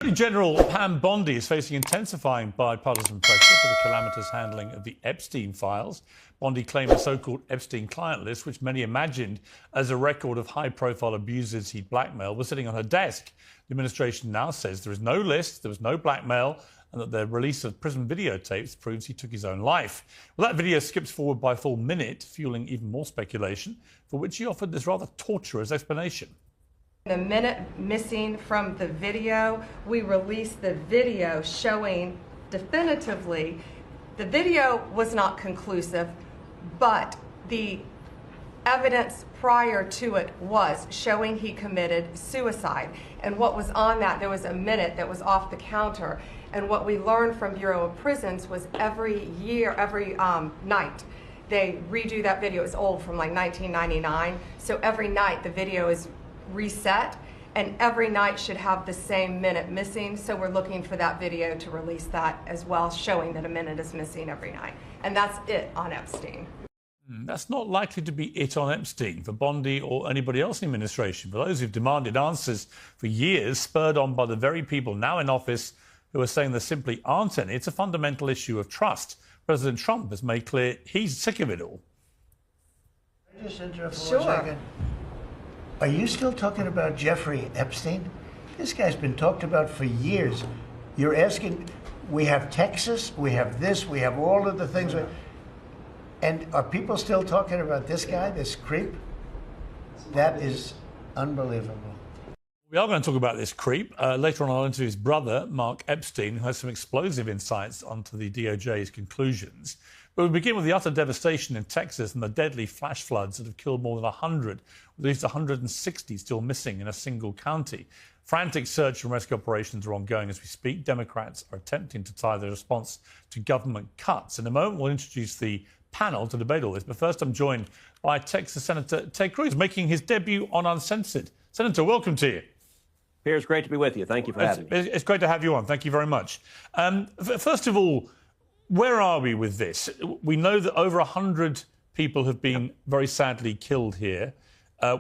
Attorney General Pam Bondi is facing intensifying bipartisan pressure for the calamitous handling of the Epstein files. Bondi claimed the so-called Epstein client list, which many imagined as a record of high-profile abuses he'd blackmailed, was sitting on her desk. The administration now says there is no list, there was no blackmail, and that the release of prison videotapes proves he took his own life. Well, that video skips forward by a full minute, fueling even more speculation, for which he offered this rather torturous explanation. The minute missing from the video, we released the video showing definitively the video was not conclusive, but the evidence prior to it was showing he committed suicide. And what was on that, there was a minute that was off the counter. And what we learned from Bureau of Prisons was every night, they redo that video. It's old, from like 1999. So every night the video is reset, and every night should have the same minute missing. So we're looking for that video to release that as well, showing that a minute is missing every night. And that's it on Epstein. That's not likely to be it on Epstein for Bondi or anybody else in the administration. For those who've demanded answers for years, spurred on by the very people now in office who are saying there simply aren't any, it's a fundamental issue of trust. President Trump has made clear he's sick of it all. Can I just interrupt for 1 second? Are you still talking about Jeffrey Epstein? This guy's been talked about for years. You're asking, we have Texas, we have this, we have all of the things. And are people still talking about this guy, this creep? That is unbelievable. We are going to talk about this creep. Later on, I'll interview his brother, Mark Epstein, who has some explosive insights onto the DOJ's conclusions. But we begin with the utter devastation in Texas and the deadly flash floods that have killed more than 100, with at least 160 still missing in a single county. Frantic search and rescue operations are ongoing as we speak. Democrats are attempting to tie their response to government cuts. In a moment, we'll introduce the panel to debate all this. But first, I'm joined by Texas Senator Ted Cruz, making his debut on Uncensored. Senator, welcome to you. Piers, great to be with you. Thank you for having me. It's great to have you on. Thank you very much. First of all, where are we with this? We know that over 100 people have been very sadly killed here.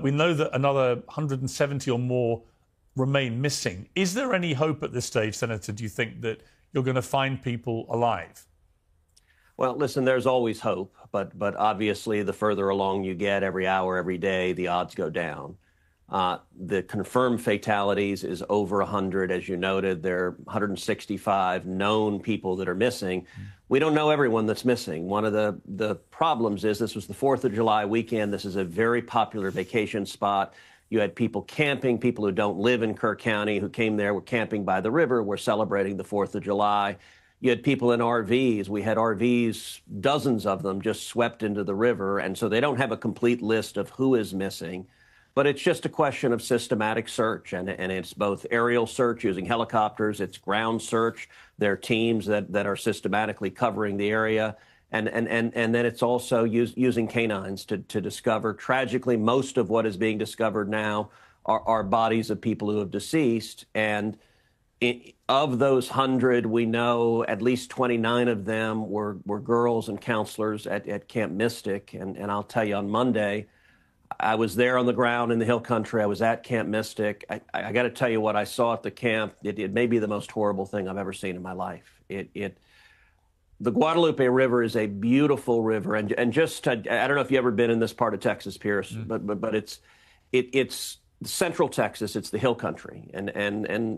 We know that another 170 or more remain missing. Is there any hope at this stage, Senator, do you think, that you're going to find people alive? Well, listen, there's always hope, but obviously the further along you get, every hour, every day, the odds go down. The confirmed fatalities is over 100, as you noted. There are 165 known people that are missing. We don't know everyone that's missing. One of the problems is this was the 4th of July weekend. This is a very popular vacation spot. You had people camping, people who don't live in Kerr County who came there, were camping by the river, were celebrating the 4th of July. You had people in RVs. We had RVs, dozens of them, just swept into the river. And so they don't have a complete list of who is missing. But it's just a question of systematic search, and it's both aerial search using helicopters, it's ground search. There are teams that are systematically covering the area, and then it's also using canines to discover. Tragically, most of what is being discovered now are bodies of people who have deceased, and of those 100, we know at least 29 of them were girls and counselors at Camp Mystic, and I'll tell you, on Monday, I was there on the ground in the hill country. I was at Camp Mystic. I got to tell you what I saw at the camp. It may be the most horrible thing I've ever seen in my life. The Guadalupe River is a beautiful river, and just I don't know if you've ever been in this part of Texas, Pierce, but it's central Texas. It's the hill country, and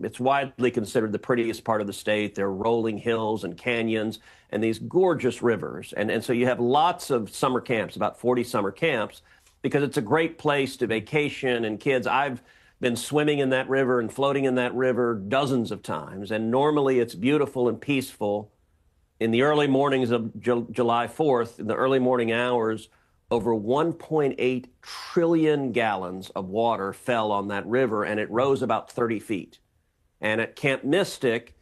it's widely considered the prettiest part of the state. There are rolling hills and canyons and these gorgeous rivers, and so you have lots of summer camps, about 40 summer camps, because it's a great place to vacation and kids. I've been swimming in that river and floating in that river dozens of times, and normally it's beautiful and peaceful. In the early mornings of July 4th, in the early morning hours, over 1.8 trillion gallons of water fell on that river, and it rose about 30 feet. And at Camp Mystic,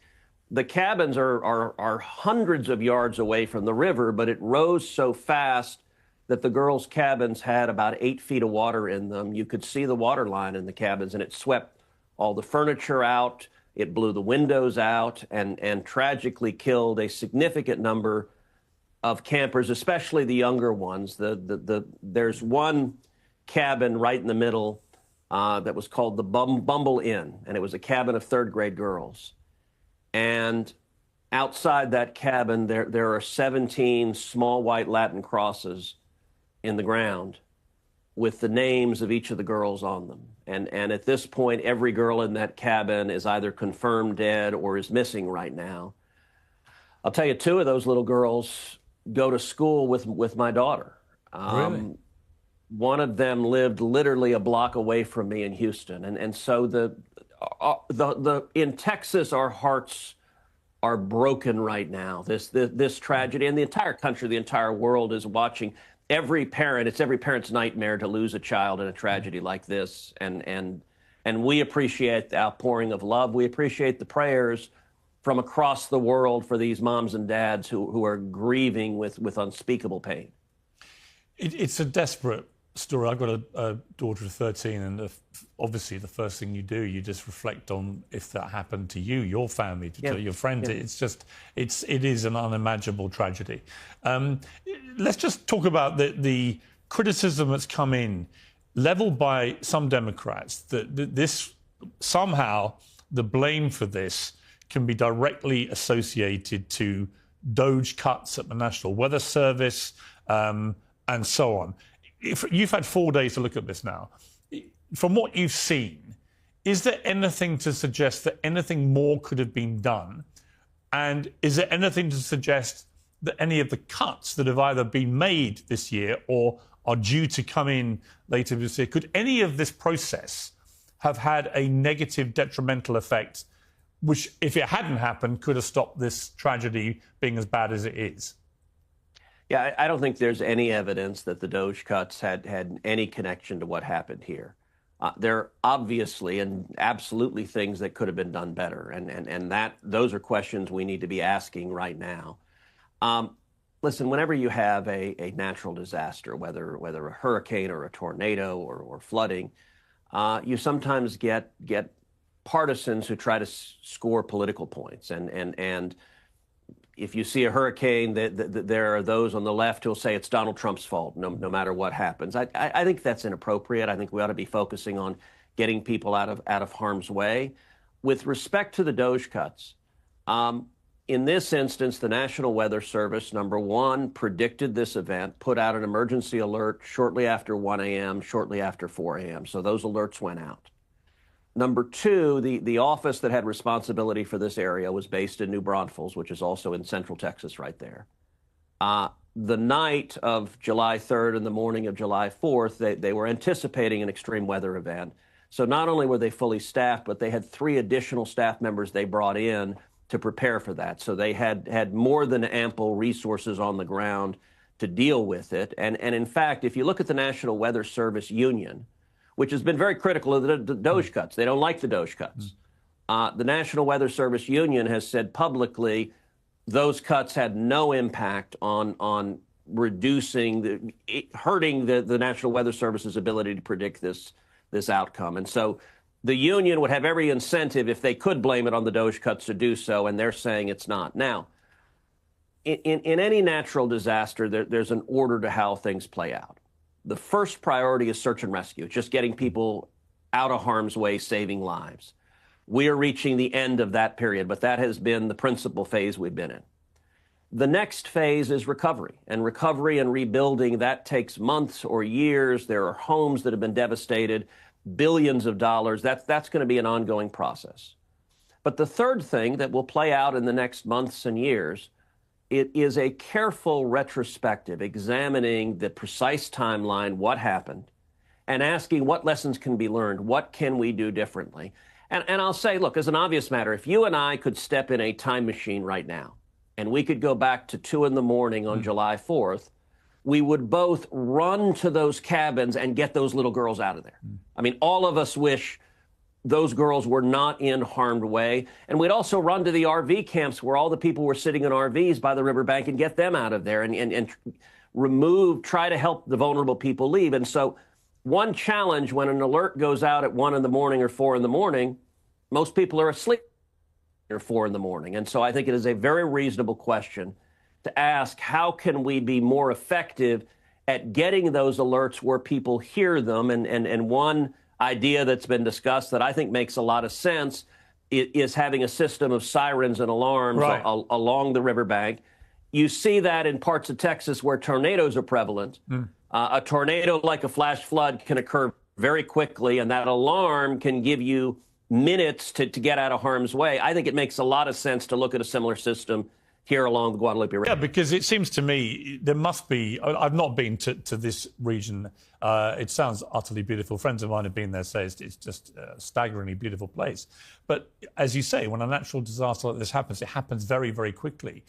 the cabins are hundreds of yards away from the river, but it rose so fast that the girls' cabins had about 8 feet of water in them. You could see the water line in the cabins, and it swept all the furniture out. It blew the windows out and tragically killed a significant number of campers, especially the younger ones. There's one cabin right in the middle that was called the Bumble Inn, and it was a cabin of third-grade girls. And outside that cabin, there are 17 small white Latin crosses in the ground with the names of each of the girls on them. And at this point, every girl in that cabin is either confirmed dead or is missing right now. I'll tell you, two of those little girls go to school with my daughter. Really? One of them lived literally a block away from me in Houston. And so in Texas, our hearts are broken right now. This tragedy, and the entire country, the entire world is watching. It's every parent's nightmare to lose a child in a tragedy like this. And we appreciate the outpouring of love. We appreciate the prayers from across the world for these moms and dads who are grieving with unspeakable pain. It's a desperate story. I've got a daughter of 13, and obviously the first thing you do, you just reflect on if that happened to you, your family, to your friends. Yeah. It is an unimaginable tragedy. Let's just talk about the criticism that's come in, leveled by some Democrats, that this somehow the blame for this can be directly associated to DOGE cuts at the National Weather Service and so on. If you've had 4 days to look at this now, from what you've seen, is there anything to suggest that anything more could have been done? And is there anything to suggest that any of the cuts that have either been made this year or are due to come in later this year, could any of this process have had a negative, detrimental effect, which, if it hadn't happened, could have stopped this tragedy being as bad as it is? Yeah, I don't think there's any evidence that the DOGE cuts had any connection to what happened here. There are obviously and absolutely things that could have been done better, and those are questions we need to be asking right now. Listen, whenever you have a natural disaster, whether a hurricane or a tornado or flooding, you sometimes get partisans who try to score political points, and if you see a hurricane, there are those on the left who'll say it's Donald Trump's fault, no matter what happens. I think that's inappropriate. I think we ought to be focusing on getting people out of harm's way. With respect to the DOGE cuts, in this instance, the National Weather Service, number one, predicted this event, put out an emergency alert shortly after 1 a.m., shortly after 4 a.m. So those alerts went out. Number two, the office that had responsibility for this area was based in New Braunfels, which is also in central Texas right there. The night of July 3rd and the morning of July 4th, they were anticipating an extreme weather event. So not only were they fully staffed, but they had 3 additional staff members they brought in to prepare for that. So they had more than ample resources on the ground to deal with it. And in fact, if you look at the National Weather Service union, which has been very critical of the DOGE cuts. They don't like the DOGE cuts. The National Weather Service Union has said publicly those cuts had no impact on hurting the National Weather Service's ability to predict this outcome. And so the union would have every incentive, if they could blame it on the DOGE cuts, to do so, and they're saying it's not. Now, in any natural disaster, there's an order to how things play out. The first priority is search and rescue, just getting people out of harm's way, saving lives. We are reaching the end of that period, but that has been the principal phase we've been in. The next phase is recovery, and rebuilding, that takes months or years. There are homes that have been devastated, billions of dollars. That's going to be an ongoing process. But the third thing that will play out in the next months and years, it is a careful retrospective, examining the precise timeline, what happened, and asking what lessons can be learned, what can we do differently. And I'll say, look, as an obvious matter, if you and I could step in a time machine right now, and we could go back to 2 in the morning on July 4th, we would both run to those cabins and get those little girls out of there. I mean, all of us wish those girls were not in harmed way. And we'd also run to the RV camps where all the people were sitting in RVs by the riverbank and get them out of there and try to help the vulnerable people leave. And so one challenge when an alert goes out at 1 in the morning or 4 in the morning, most people are asleep at 4 in the morning. And so I think it is a very reasonable question to ask, how can we be more effective at getting those alerts where people hear them? And one idea that's been discussed that I think makes a lot of sense is having a system of sirens and alarms along the riverbank. You see that in parts of Texas where tornadoes are prevalent. A tornado, like a flash flood, can occur very quickly, and that alarm can give you minutes to get out of harm's way. I think it makes a lot of sense to look at a similar system here along the Guadalupe River. Yeah, because it seems to me there must be. I've not been to this region. It sounds utterly beautiful. Friends of mine have been there, say it's just a staggeringly beautiful place. But as you say, when a natural disaster like this happens, it happens very, very quickly.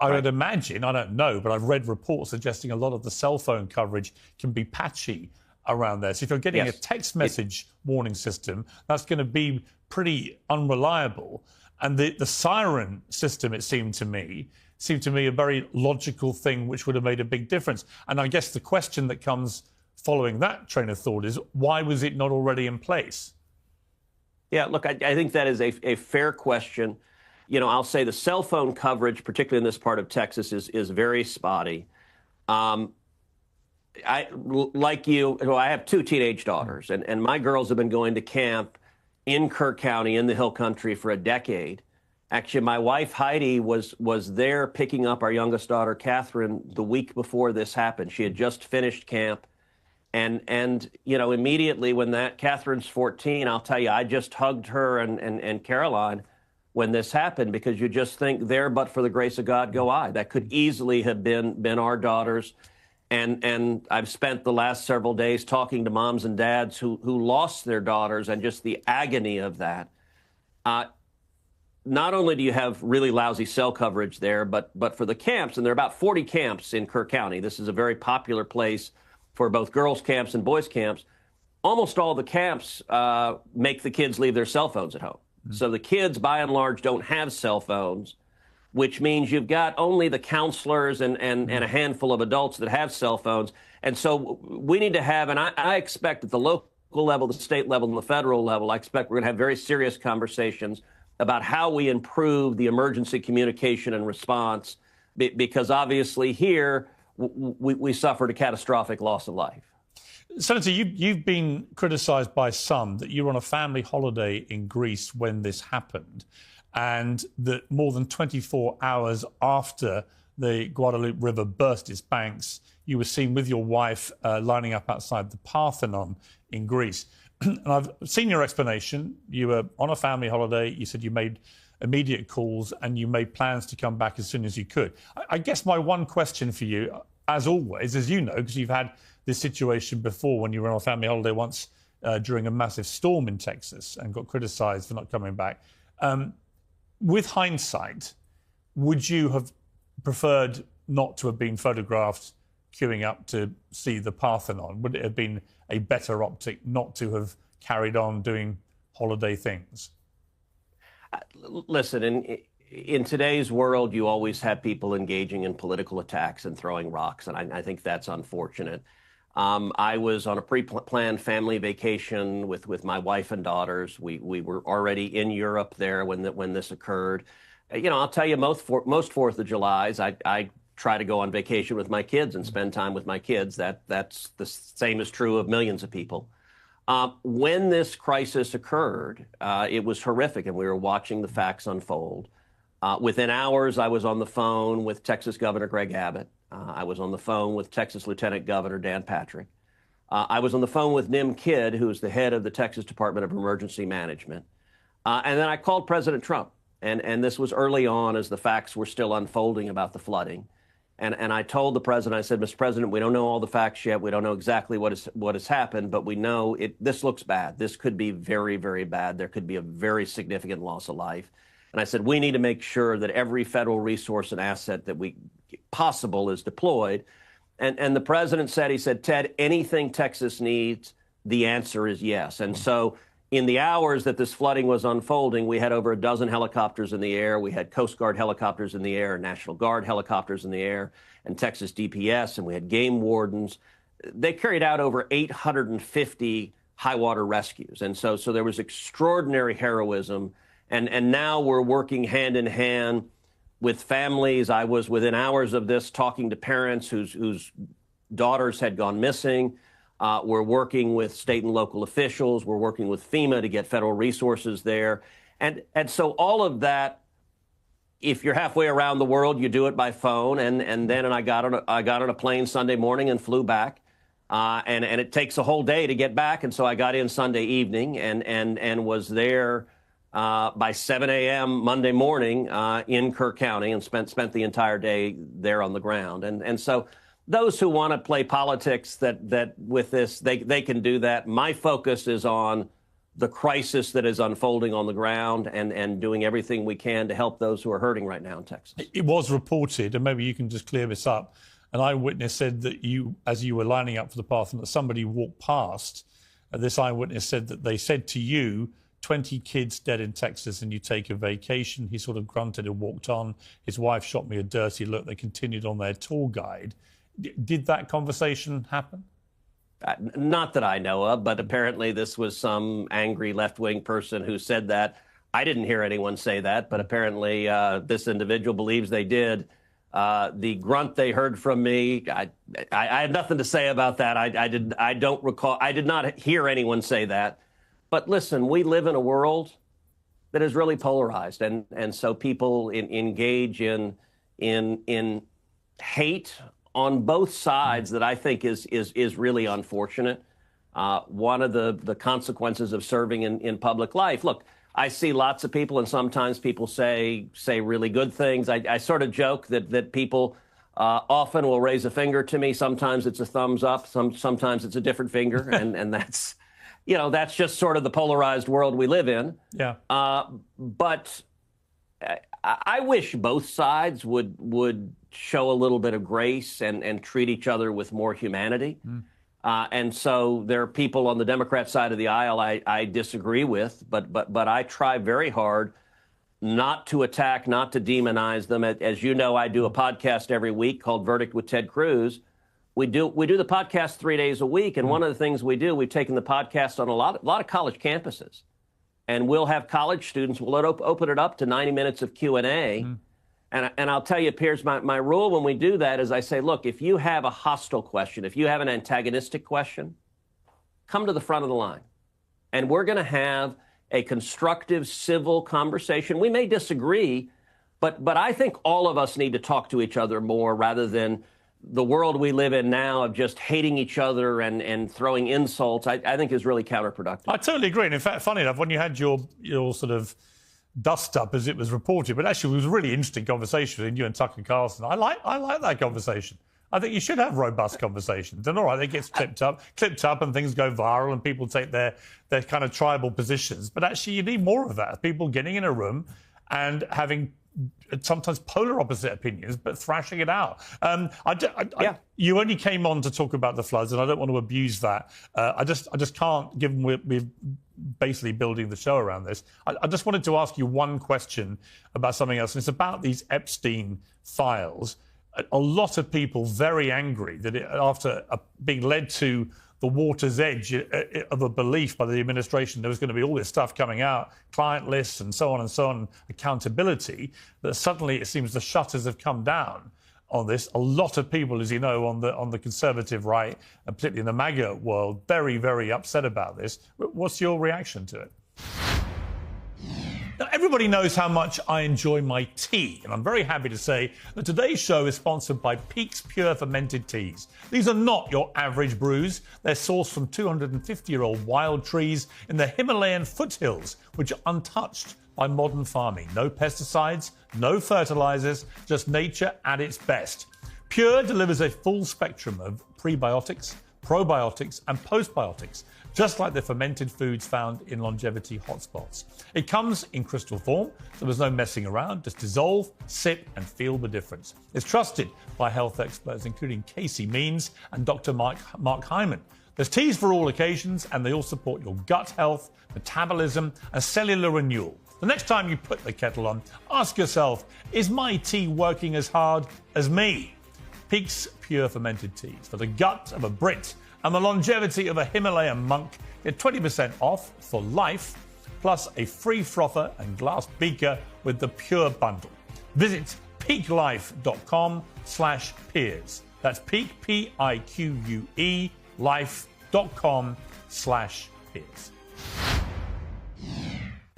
I would imagine, I don't know, but I've read reports suggesting a lot of the cell phone coverage can be patchy around there. So if you're getting a text message warning system, that's going to be pretty unreliable. And the siren system, it seemed to me a very logical thing which would have made a big difference. And I guess the question that comes following that train of thought is, why was it not already in place? Yeah, look, I think that is a fair question. You know, I'll say the cell phone coverage, particularly in this part of Texas, is very spotty. Like you, I have 2 teenage daughters, and my girls have been going to camp in Kerr County in the Hill Country for a decade. Actually, my wife Heidi was there picking up our youngest daughter Catherine the week before this happened. She had just finished camp, and you know, immediately when Catherine's 14, I'll tell you, I just hugged her and Caroline when this happened, because you just think, there but for the grace of God go I. That could easily have been our daughters. And I've spent the last several days talking to moms and dads who lost their daughters, and just the agony of that. Not only do you have really lousy cell coverage there, but for the camps, and there are about 40 camps in Kerr County. This is a very popular place for both girls' camps and boys' camps. Almost all the camps make the kids leave their cell phones at home. So the kids, by and large, don't have cell phones, which means you've got only the counselors and a handful of adults that have cell phones. And so we need to have, and I expect at the local level, the state level, and the federal level, I expect we're going to have very serious conversations about how we improve the emergency communication and response, because obviously here we suffered a catastrophic loss of life. Senator, you've been criticised by some that you were on a family holiday in Greece when this happened, and that more than 24 hours after the Guadalupe River burst its banks, you were seen with your wife lining up outside the Parthenon in Greece. And I've seen your explanation. You were on a family holiday. You said you made immediate calls and you made plans to come back as soon as you could. I guess my one question for you, as always, as you know, because you've had this situation before when you were on a family holiday once during a massive storm in Texas and got criticised for not coming back. With hindsight, would you have preferred not to have been photographed queuing up to see the Parthenon? Would it have been a better optic not to have carried on doing holiday things? Listen, in today's world, you always have people engaging in political attacks and throwing rocks, and I think that's unfortunate. I was on a pre-planned family vacation with my wife and daughters. We were already in Europe there when this occurred. You know, I'll tell you, most 4th of Julys, I try to go on vacation with my kids and spend time with my kids. That's the same is true of millions of people. When this crisis occurred, it was horrific, and we were watching the facts unfold. Within hours, I was on the phone with Texas Governor Greg Abbott. I was on the phone with Texas Lieutenant Governor Dan Patrick. I was on the phone with Nim Kidd, who is the head of the Texas Department of Emergency Management. And then I called President Trump. And this was early on as the facts were still unfolding about the flooding. And I told the president, I said, Mr. President, we don't know all the facts yet. We don't know exactly what has happened, but we know this looks bad. This could be very, very bad. There could be a very significant loss of life. And I said, we need to make sure that every federal resource and asset that possible is deployed. And the president said, he said, Ted, anything Texas needs, the answer is yes. And so in the hours that this flooding was unfolding, we had over a dozen helicopters in the air. We had Coast Guard helicopters in the air, National Guard helicopters in the air, and Texas DPS, and we had game wardens. They carried out over 850 high water rescues. And so there was extraordinary heroism. And now we're working hand in hand with families. I was within hours of this talking to parents whose daughters had gone missing. We're working with state and local officials. We're working with FEMA to get federal resources there. And so all of that, if you're halfway around the world, you do it by phone. And then I got on a plane Sunday morning and flew back. And it takes a whole day to get back. And so I got in Sunday evening and was there by 7 a.m. Monday morning in Kerr County and spent the entire day there on the ground. And so those who want to play politics that with this, they can do that. My focus is on the crisis that is unfolding on the ground and doing everything we can to help those who are hurting right now in Texas. It was reported, and maybe you can just clear this up, an eyewitness said that you, as you were lining up for the bathroom, that somebody walked past. This eyewitness said that they said to you, 20 kids dead in Texas and you take a vacation. He sort of grunted and walked on. His wife shot me a dirty look. They continued on their tour guide. Did that conversation happen? Not that I know of, but apparently this was some angry left-wing person who said that. I didn't hear anyone say that, but apparently this individual believes they did. The grunt they heard from me, I had nothing to say about that. I don't recall. I did not hear anyone say that. But listen, we live in a world that is really polarized, and so people engage in hate on both sides that I think is really unfortunate. One of the consequences of serving in public life. Look, I see lots of people, and sometimes people say really good things. I sort of joke that people often will raise a finger to me. Sometimes it's a thumbs up. Sometimes it's a different finger, and that's, that's just sort of the polarized world we live in. Yeah. But I wish both sides would show a little bit of grace and treat each other with more humanity. And so there are people on the Democrat side of the aisle I disagree with, but I try very hard not to attack, not to demonize them. As you know, I do a podcast every week called Verdict with Ted Cruz. We do the podcast 3 days a week, and one of the things we do, we've taken the podcast on a lot of college campuses, and we'll have college students. We'll open it up to 90 minutes of Q&A. And I'll tell you, Piers, my rule when we do that is I say, look, if you have a hostile question, if you have an antagonistic question, come to the front of the line. And we're going to have a constructive, civil conversation. We may disagree, but I think all of us need to talk to each other more rather than the world we live in now of just hating each other and throwing insults, I think is really counterproductive. I totally agree. And in fact, funny enough, when you had your sort of dust up, as it was reported, but actually it was a really interesting conversation between you and Tucker Carlson. I like that conversation. I think you should have robust conversations. And all right, it gets clipped up and things go viral and people take their kind of tribal positions. But actually you need more of that. People getting in a room and having sometimes polar opposite opinions, but thrashing it out. You only came on to talk about the floods, and I don't want to abuse that. I just can't, given we're basically building the show around this. I just wanted to ask you one question about something else, and it's about these Epstein files. A lot of people very angry that after being led to the water's edge of a belief by the administration there was going to be all this stuff coming out, client lists and so on, accountability, that suddenly it seems the shutters have come down on this. A lot of people, as you know, on the conservative right, and particularly in the MAGA world, very, very upset about this. What's your reaction to it? Now, everybody knows how much I enjoy my tea, and I'm very happy to say that today's show is sponsored by Peak's Pure Fermented Teas. These are not your average brews. They're sourced from 250-year-old wild trees in the Himalayan foothills, which are untouched by modern farming. No pesticides, no fertilizers, just nature at its best. Pure delivers a full spectrum of prebiotics, probiotics, and postbiotics, just like the fermented foods found in longevity hotspots. It comes in crystal form, so there's no messing around. Just dissolve, sip, and feel the difference. It's trusted by health experts, including Casey Means and Dr. Mark Hyman. There's teas for all occasions, and they all support your gut health, metabolism, and cellular renewal. The next time you put the kettle on, ask yourself, is my tea working as hard as me? Peak's Pure Fermented Teas, for the gut of a Brit and the longevity of a Himalayan monk. Get 20% off for life, plus a free frother and glass beaker with the Pure Bundle. Visit peaklife.com/Piers. That's Peak, Pique, life.com. facebook.com/Piers.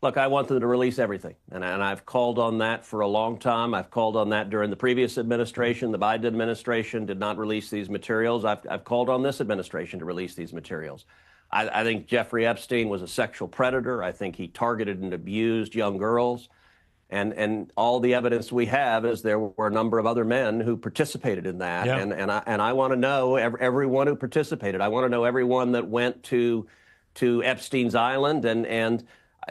Look, I want them to release everything, and I've called on that for a long time. I've called on that during the previous administration. The Biden administration did not release these materials. I've called on this administration to release these materials. I think Jeffrey Epstein was a sexual predator. I think he targeted and abused young girls. And all the evidence we have is there were a number of other men who participated in that. Yeah. And I want to know everyone who participated. I want to know everyone that went to Epstein's Island. And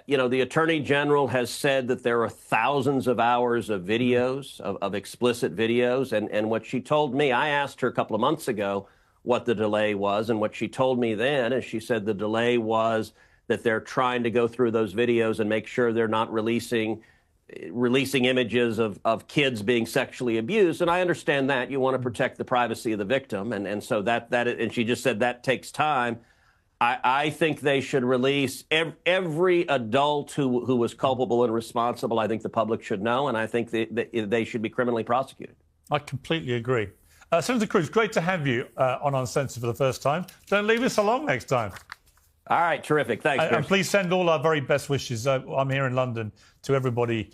you know, the Attorney General has said that there are thousands of hours of videos, of explicit videos. And what she told me, I asked her a couple of months ago what the delay was. And what she told me then is she said the delay was that they're trying to go through those videos and make sure they're not releasing images of kids being sexually abused. And I understand that. You want to protect the privacy of the victim. And so and she just said that takes time. I think they should release every adult who was culpable and responsible. I think the public should know, and I think they should be criminally prosecuted. I completely agree. Senator Cruz, great to have you on Uncensored for the first time. Don't leave us alone next time. All right, terrific. Thanks, And please send all our very best wishes. I'm here in London to everybody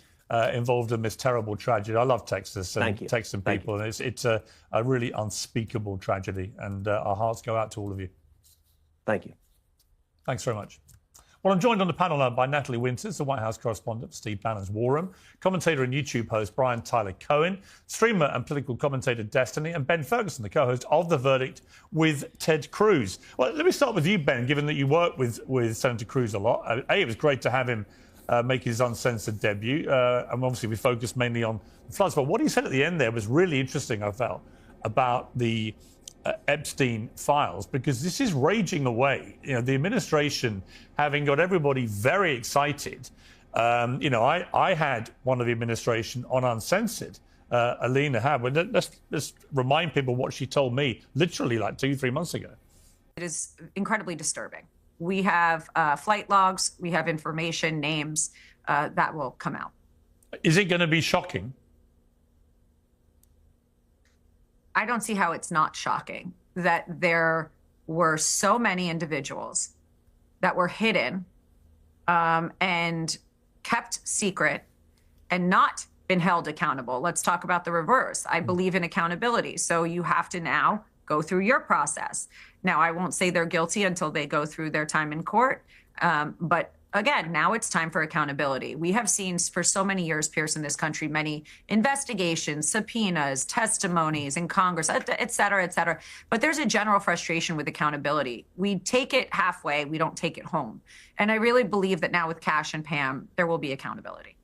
involved in this terrible tragedy. I love Texas and Texan people, and it's a really unspeakable tragedy, and our hearts go out to all of you. Thank you. Thanks very much. Well, I'm joined on the panel now by Natalie Winters, the White House correspondent for Steve Bannon's War Room, commentator and YouTube host Brian Tyler Cohen, streamer and political commentator Destiny, and Ben Ferguson, the co-host of The Verdict with Ted Cruz. Well, let me start with you, Ben, given that you work with Senator Cruz a lot. It was great to have him make his uncensored debut, and obviously we focused mainly on the floods. But what he said at the end there was really interesting, I felt, about the Epstein files, because this is raging away. You know, the administration having got everybody very excited. You know, I had one of the administration on Uncensored, Alina had. But let's remind people what she told me literally like 2-3 months ago. It is incredibly disturbing. We have flight logs, we have information, names that will come out. Is it going to be shocking? I don't see how it's not shocking that there were so many individuals that were hidden and kept secret and not been held accountable. Let's talk about the reverse. I believe in accountability. So you have to now go through your process. Now, I won't say they're guilty until they go through their time in court. But again, now it's time for accountability. We have seen for so many years, Piers, in this country, many investigations, subpoenas, testimonies in Congress, et cetera, et cetera. But there's a general frustration with accountability. We take it halfway. We don't take it home. And I really believe that now with Cash and Pam, there will be accountability.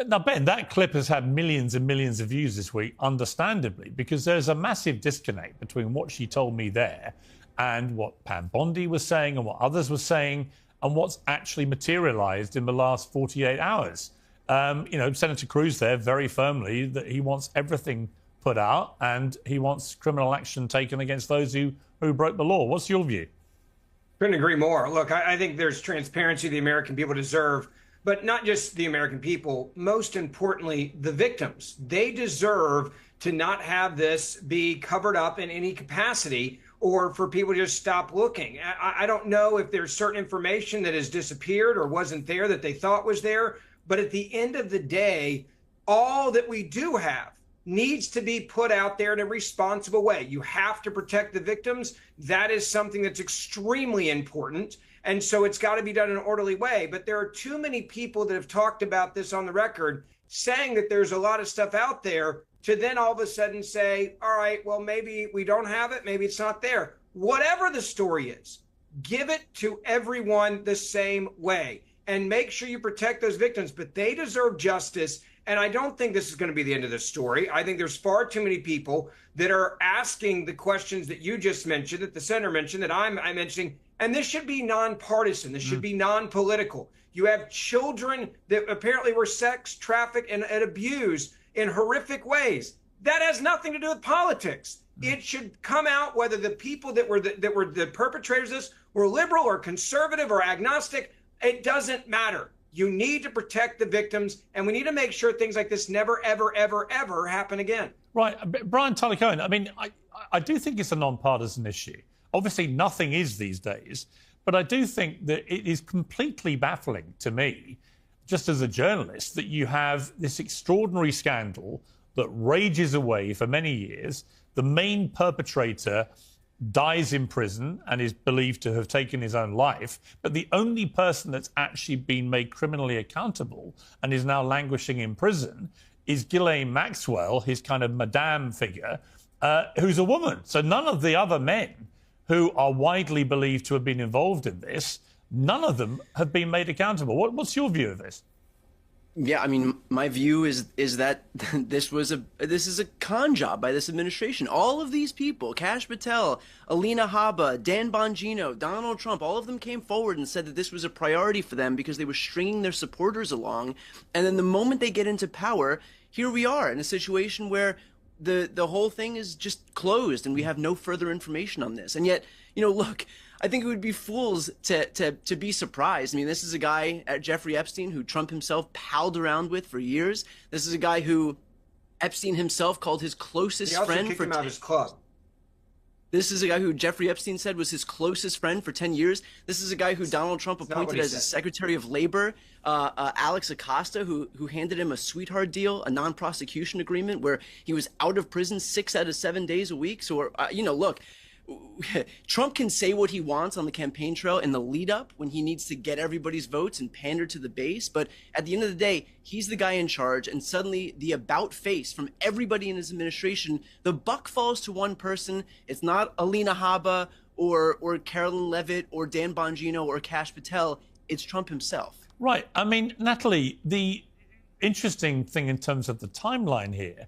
Now, Ben, that clip has had millions and millions of views this week, understandably, because there's a massive disconnect between what she told me there and what Pam Bondi was saying and what others were saying and what's actually materialized in the last 48 hours. You know, Senator Cruz there very firmly that he wants everything put out and he wants criminal action taken against those who broke the law. What's your view? Couldn't agree more. Look, I think there's transparency the American people deserve, but not just the American people. Most importantly, the victims. They deserve to not have this be covered up in any capacity or for people to just stop looking. I don't know if there's certain information that has disappeared or wasn't there that they thought was there, but at the end of the day, all that we do have needs to be put out there in a responsible way. You have to protect the victims. That is something that's extremely important. And so it's got to be done in an orderly way. But there are too many people that have talked about this on the record, saying that there's a lot of stuff out there, to then all of a sudden say, all right, well, maybe we don't have it. Maybe it's not there. Whatever the story is, give it to everyone the same way and make sure you protect those victims. But they deserve justice. And I don't think this is going to be the end of the story. I think there's far too many people that are asking the questions that you just mentioned, that the senator mentioned, that I'm mentioning. And this should be nonpartisan. This should be non-political. You have children that apparently were sex trafficked and abused in horrific ways. That has nothing to do with politics. It should come out whether the people that were the perpetrators of this were liberal or conservative or agnostic. It doesn't matter. You need to protect the victims, and we need to make sure things like this never, ever, ever, ever happen again. Right. Brian Tyler Cohen, I mean, I do think it's a non-partisan issue. Obviously, nothing is these days. But I do think that it is completely baffling to me, just as a journalist, that you have this extraordinary scandal that rages away for many years. The main perpetrator dies in prison and is believed to have taken his own life. But the only person that's actually been made criminally accountable and is now languishing in prison is Ghislaine Maxwell, his kind of madame figure, who's a woman. So none of the other men who are widely believed to have been involved in this, none of them have been made accountable. What's your view of this? Yeah, I mean, my view is that this is a con job by this administration. All of these people, Kash Patel, Alina Habba, Dan Bongino, Donald Trump, all of them came forward and said that this was a priority for them because they were stringing their supporters along. And then the moment they get into power, here we are in a situation where the whole thing is just closed and we have no further information on this. And yet, you know, look, I think it would be fools to be surprised. I mean, this is a guy, Jeffrey Epstein, who Trump himself palled around with for years. This is a guy who Epstein himself called his closest friend for 10 years. He also kicked him out of his club. This is a guy who Jeffrey Epstein said was his closest friend for 10 years. This is a guy who Donald Trump appointed as his Secretary of Labor, Alex Acosta, who handed him a sweetheart deal, a non-prosecution agreement where he was out of prison 6 out of 7 days a week. So, you know, look, Trump can say what he wants on the campaign trail in the lead up when he needs to get everybody's votes and pander to the base. But at the end of the day, he's the guy in charge. And suddenly the about face from everybody in his administration, the buck falls to one person. It's not Alina Habba or Carolyn Levitt or Dan Bongino or Kash Patel. It's Trump himself. Right. I mean, Natalie, the interesting thing in terms of the timeline here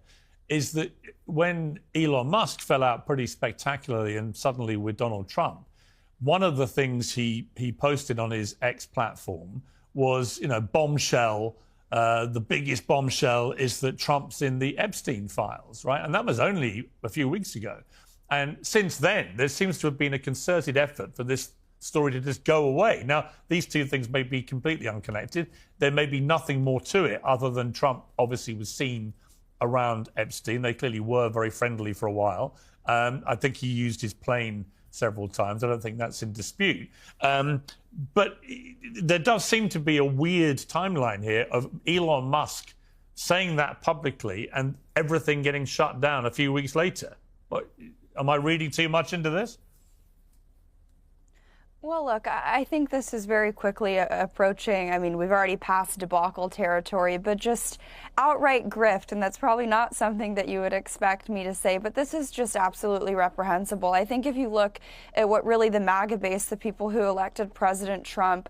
is that when Elon Musk fell out pretty spectacularly and suddenly with Donald Trump, one of the things he posted on his X platform was, you know, bombshell. The biggest bombshell is that Trump's in the Epstein files, right? And that was only a few weeks ago. And since then, there seems to have been a concerted effort for this story to just go away. Now, these two things may be completely unconnected. There may be nothing more to it other than Trump obviously was seen around Epstein. They clearly were very friendly for a while. I think he used his plane several times. I don't think that's in dispute. But there does seem to be a weird timeline here of Elon Musk saying that publicly and everything getting shut down a few weeks later. Am I reading too much into this? Well, look, I think this is very quickly approaching, I mean, we've already passed debacle territory, but just outright grift, and that's probably not something that you would expect me to say, but this is just absolutely reprehensible. I think if you look at what really the MAGA base, the people who elected President Trump,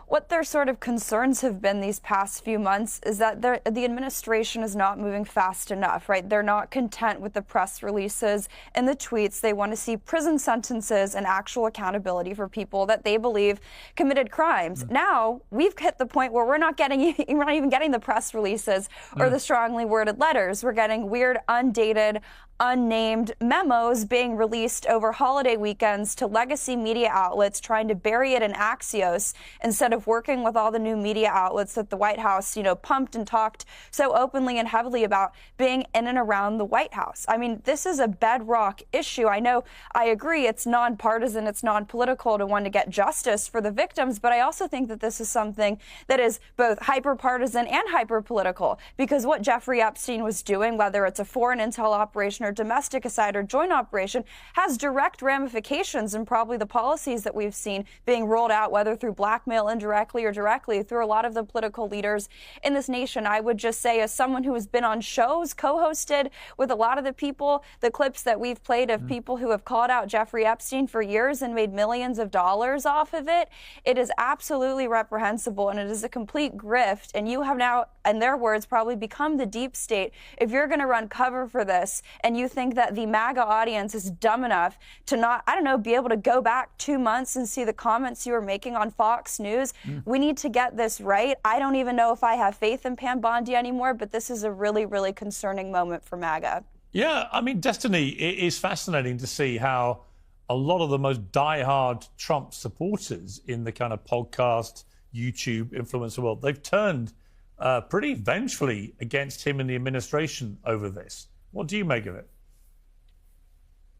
what their sort of concerns have been these past few months is that the administration is not moving fast enough, right? They're not content with the press releases and the tweets. They want to see prison sentences and actual accountability for people that they believe committed crimes. Now, we've hit the point where we're not even getting the press releases or the strongly worded letters. We're getting weird, undated, unnamed memos being released over holiday weekends to legacy media outlets trying to bury it in Axios instead of working with all the new media outlets that the White House, you know, pumped and talked so openly and heavily about being in and around the White House. I mean, this is a bedrock issue. I know, I agree, it's nonpartisan, it's non-political to want to get justice for the victims, but I also think that this is something that is both hyper-partisan and hyper-political, because what Jeffrey Epstein was doing, whether it's a foreign intel operation or domestic aside or joint operation, has direct ramifications in probably the policies that we've seen being rolled out, whether through blackmail indirectly or directly through a lot of the political leaders in this nation. I would just say, as someone who has been on shows, co-hosted with a lot of the people, the clips that we've played of people who have called out Jeffrey Epstein for years and made millions of dollars off of it, it is absolutely reprehensible and it is a complete grift. And you have now, in their words, probably become the deep state. If you're going to run cover for this and you think that the MAGA audience is dumb enough to not, I don't know, be able to go back 2 months and see the comments you were making on Fox News, we need to get this right. I don't even know if I have faith in Pam Bondi anymore, but this is a really, really concerning moment for MAGA. Yeah, I mean, Destiny, it is fascinating to see how a lot of the most diehard Trump supporters in the kind of podcast, YouTube, influencer world, they've turned pretty vengefully against him and the administration over this. What do you make of it?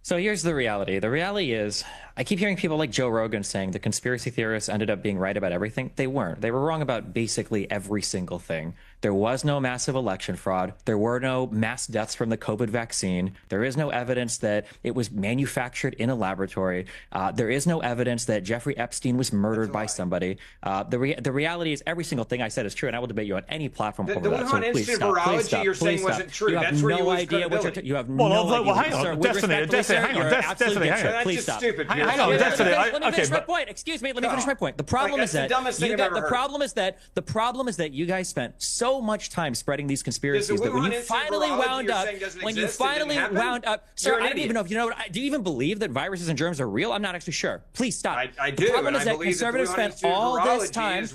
So here's the reality. The reality is, I keep hearing people like Joe Rogan saying the conspiracy theorists ended up being right about everything. They weren't. They were wrong about basically every single thing. There was no massive election fraud. There were no mass deaths from the COVID vaccine. There is no evidence that it was manufactured in a laboratory. There is no evidence that Jeffrey Epstein was murdered by somebody. The reality is every single thing I said is true, and I will debate you on any platform over that. So please stop. Please stop. You're saying wasn't true. You have no idea what you're. You have no idea. Well, hang on, Destiny, hang on, Destiny, hang on. Please stop. Hang on, Destiny. Let me finish my point. Excuse me. Let me finish my point. The problem is that the problem is that you guys spent so much time spreading these conspiracies that when you finally wound up, sir, I don't even know if you know. Do you even believe that viruses and germs are real? I'm not actually sure. Please stop. I do. The problem is that conservatives spent all this time.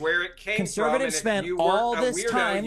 Conservatives spent all this time.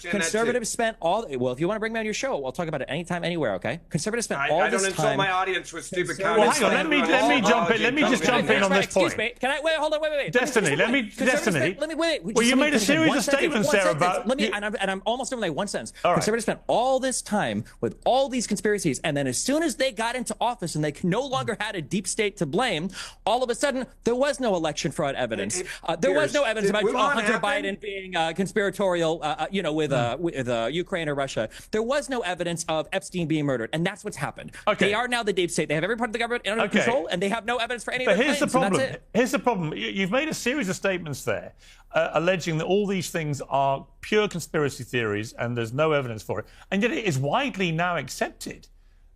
Conservatives spent all. Well, if you want to bring me on your show, I'll talk about it anytime, anywhere. Okay. Conservatives spent all this time. I don't insult my audience with stupid Well, comments. hang on. Let me jump in. Let me just jump in on this point. Excuse me. Can I wait? Hold on. Wait. Destiny. Destiny. Let me wait. Well, you made a series of statements there about. And I'm almost done with like one sentence. All right. Conservatives spent all this time with all these conspiracies, and then as soon as they got into office and they no longer had a deep state to blame, all of a sudden there was no election fraud evidence. There was no evidence about Hunter Biden being conspiratorial, with Ukraine or Russia. There was no evidence of Epstein being murdered, and that's what's happened. Okay. They are now the deep state. They have every part of the government under control, and they have no evidence for any of their claims. But here's the problem. And that's it. Here's the problem. You've made a series of statements there alleging that all these things are pure conspiracy theories and there's no evidence for it. And yet it is widely now accepted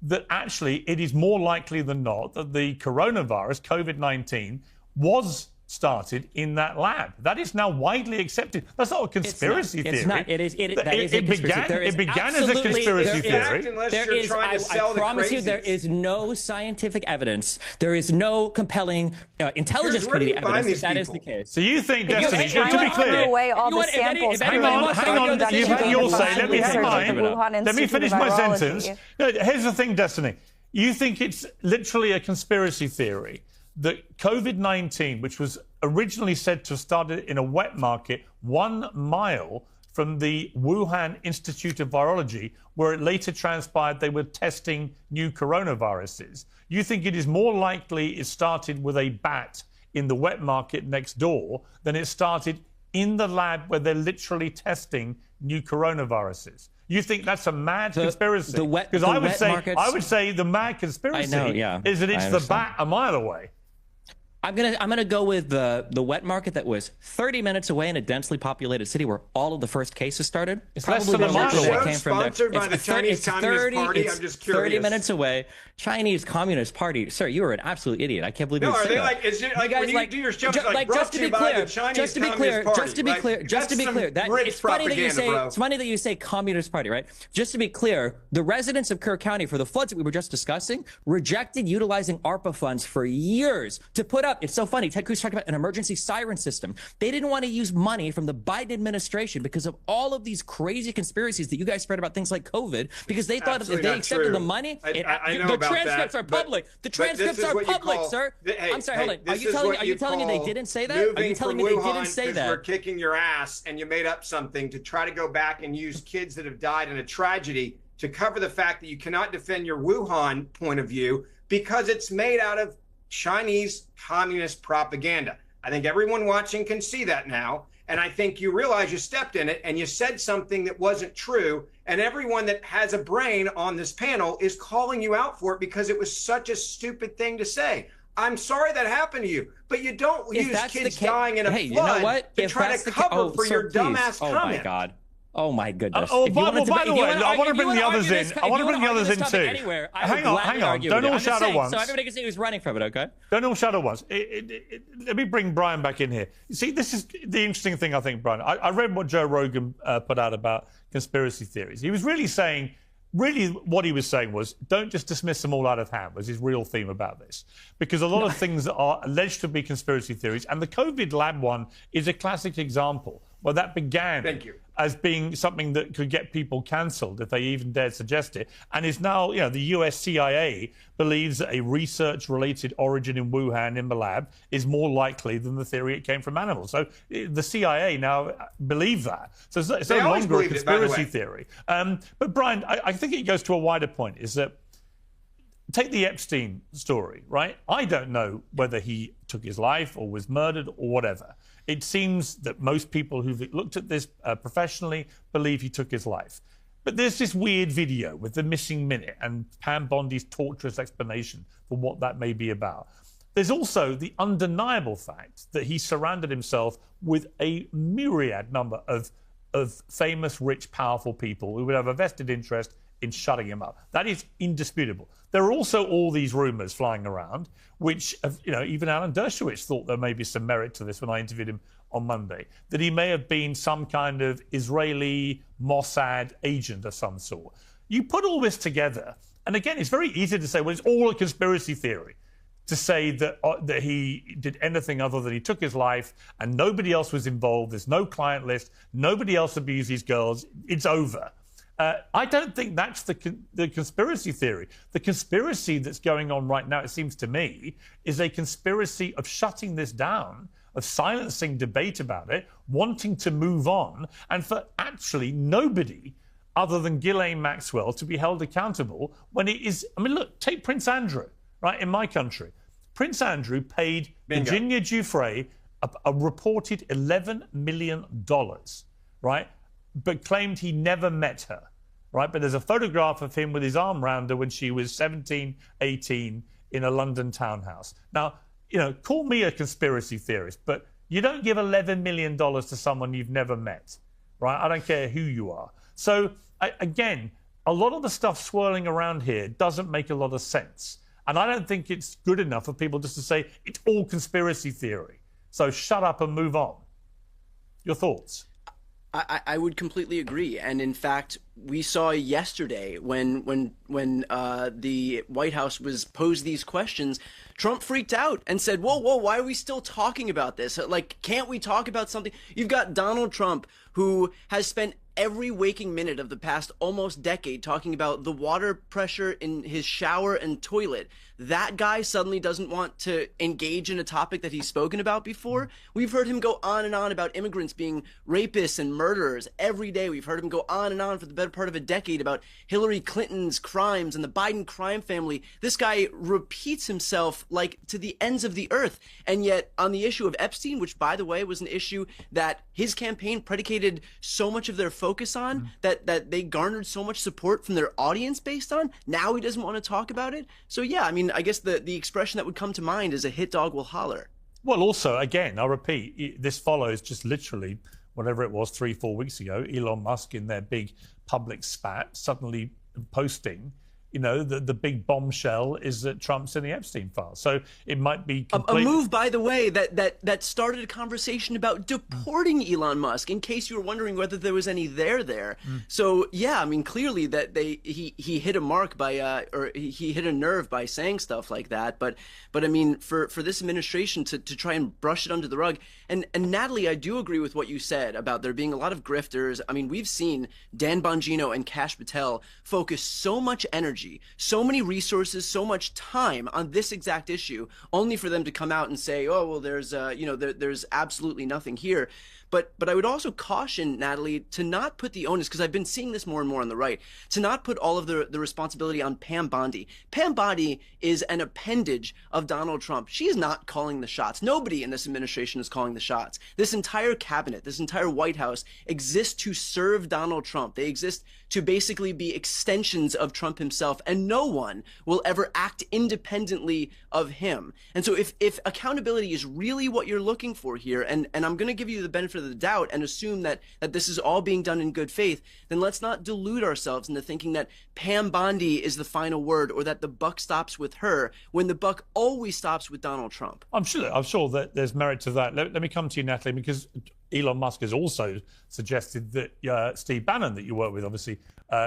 that actually it is more likely than not that the coronavirus, COVID-19, was started in that lab. That is now widely accepted. That's not a conspiracy theory. It's not. It is. It began as a conspiracy theory. I promise you, there is no scientific evidence. There is no compelling intelligence community evidence that is the case. So you think, Destiny, to be clear, away all the samples. Hang on. You've had your say. Let me have mine. Let me finish my sentence. No, here's the thing, Destiny. You think it's literally a conspiracy theory that COVID-19, which was originally said to have started in a wet market 1 mile from the Wuhan Institute of Virology, where it later transpired they were testing new coronaviruses. You think it is more likely it started with a bat in the wet market next door than it started in the lab where they're literally testing new coronaviruses? You think that's a mad conspiracy? Because I would say the mad conspiracy is that it's the bat a mile away. I'm gonna go with the wet market that was 30 minutes away in a densely populated city where all of the first cases started. It's less than a mile away. Sponsored by the Chinese Communist Party. I'm just curious. 30 minutes away. Chinese Communist Party. Sir, you are an absolute idiot. I can't believe you say that. No, are they like? Is it like when you do your shows like brought to you by the Chinese Communist Party? Just to be clear. It's funny that you say. It's funny that you say Communist Party, right? Just to be clear, the residents of Kerr County for the floods that we were just discussing rejected utilizing ARPA funds for years to put up. It's so funny. Ted Cruz talked about an emergency siren system. They didn't want to use money from the Biden administration because of all of these crazy conspiracies that you guys spread about things like COVID, because they thought if they accepted the money, the transcripts are public. The transcripts are public, sir. I'm sorry, hold on. Are you telling me they didn't say that? Are you telling me they didn't say that? We're kicking your ass and you made up something to try to go back and use kids that have died in a tragedy to cover the fact that you cannot defend your Wuhan point of view because it's made out of Chinese communist propaganda. I think everyone watching can see that now. And I think you realize you stepped in it and you said something that wasn't true. And everyone that has a brain on this panel is calling you out for it because it was such a stupid thing to say. I'm sorry that happened to you, but you don't use kids dying in a flood to try to cover for your dumbass comment. Oh, my God. Oh, my goodness. By the way, I want to bring the others in. I want to bring the others in too. Hang on. Don't all shout at once. So everybody can see who's running from it, okay? Don't all shout at once. Let me bring Brian back in here. You see, this is the interesting thing, I think, Brian. I read what Joe Rogan put out about conspiracy theories. He was really saying, what he was saying was, don't just dismiss them all out of hand, was his real theme about this. Because a lot of things that are alleged to be conspiracy theories, and the COVID lab one is a classic example where that began as being something that could get people cancelled if they even dared suggest it, and is now, the US CIA believes that a research-related origin in Wuhan in the lab is more likely than the theory it came from animals. So the CIA now believe that. So it's no longer a conspiracy theory. But Brian, I think it goes to a wider point, is that take the Epstein story, right? I don't know whether he took his life or was murdered or whatever. It seems that most people who've looked at this professionally believe he took his life. But there's this weird video with the missing minute and Pam Bondi's torturous explanation for what that may be about. There's also the undeniable fact that he surrounded himself with a myriad number of famous, rich, powerful people who would have a vested interest in shutting him up. That is indisputable. There are also all these rumors flying around, which, even Alan Dershowitz thought there may be some merit to this when I interviewed him on Monday, that he may have been some kind of Israeli Mossad agent of some sort. You put all this together, and again, it's very easy to say, well, it's all a conspiracy theory, to say that he did anything other than he took his life and nobody else was involved. There's no client list. Nobody else abused these girls. It's over. I don't think that's the conspiracy theory. The conspiracy that's going on right now, it seems to me, is a conspiracy of shutting this down, of silencing debate about it, wanting to move on, and for actually nobody other than Ghislaine Maxwell to be held accountable when it is... I mean, look, take Prince Andrew, right, in my country. Prince Andrew paid Virginia Giuffre a reported $11 million, right, but claimed he never met her, right? But there's a photograph of him with his arm around her when she was 17, 18 in a London townhouse. Now, call me a conspiracy theorist, but you don't give $11 million to someone you've never met, right? I don't care who you are. So, again, a lot of the stuff swirling around here doesn't make a lot of sense. And I don't think it's good enough for people just to say it's all conspiracy theory. So shut up and move on. Your thoughts? I would completely agree. And in fact, we saw yesterday when the White House was posed these questions, Trump freaked out and said, whoa, why are we still talking about this? Like, can't we talk about something? You've got Donald Trump, who has spent every waking minute of the past almost decade talking about the water pressure in his shower and toilet. That guy suddenly doesn't want to engage in a topic that he's spoken about before. We've heard him go on and on about immigrants being rapists and murderers every day. We've heard him go on and on for the better part of a decade about Hillary Clinton's crimes and the Biden crime family. This guy repeats himself like to the ends of the earth. And yet on the issue of Epstein, which by the way was an issue that his campaign predicated so much of their focus on, that they garnered so much support from their audience based on, now he doesn't want to talk about it. So yeah, I mean, I guess the expression that would come to mind is a hit dog will holler. Well, also, again, I'll repeat, this follows just literally whatever it was 3-4 weeks ago, Elon Musk in their big public spat suddenly posting, the big bombshell is that Trump's in the Epstein files. So it might be a move, by the way, that started a conversation about deporting Elon Musk, in case you were wondering whether there was any there. So yeah, I mean, clearly that he hit a mark by or he hit a nerve by saying stuff like that. But I mean, for this administration to try and brush it under the rug. And Natalie, I do agree with what you said about there being a lot of grifters. I mean, we've seen Dan Bongino and Kash Patel focus so much energy, so many resources, so much time on this exact issue, only for them to come out and say, oh, well, there's there's absolutely nothing here. But I would also caution, Natalie, to not put the onus, because I've been seeing this more and more on the right, to not put all of the responsibility on Pam Bondi. Pam Bondi is an appendage of Donald Trump. She is not calling the shots. Nobody in this administration is calling the shots. This entire cabinet, this entire White House exists to serve Donald Trump. They exist to basically be extensions of Trump himself, and no one will ever act independently of him. And so if accountability is really what you're looking for here, and I'm going to give you the benefit of the doubt and assume that this is all being done in good faith, then let's not delude ourselves into thinking that Pam Bondi is the final word, or that the buck stops with her, when the buck always stops with Donald Trump. I'm sure that there's merit to that. Let me come to you, Natalie, because Elon Musk has also suggested that Steve Bannon, that you work with, obviously,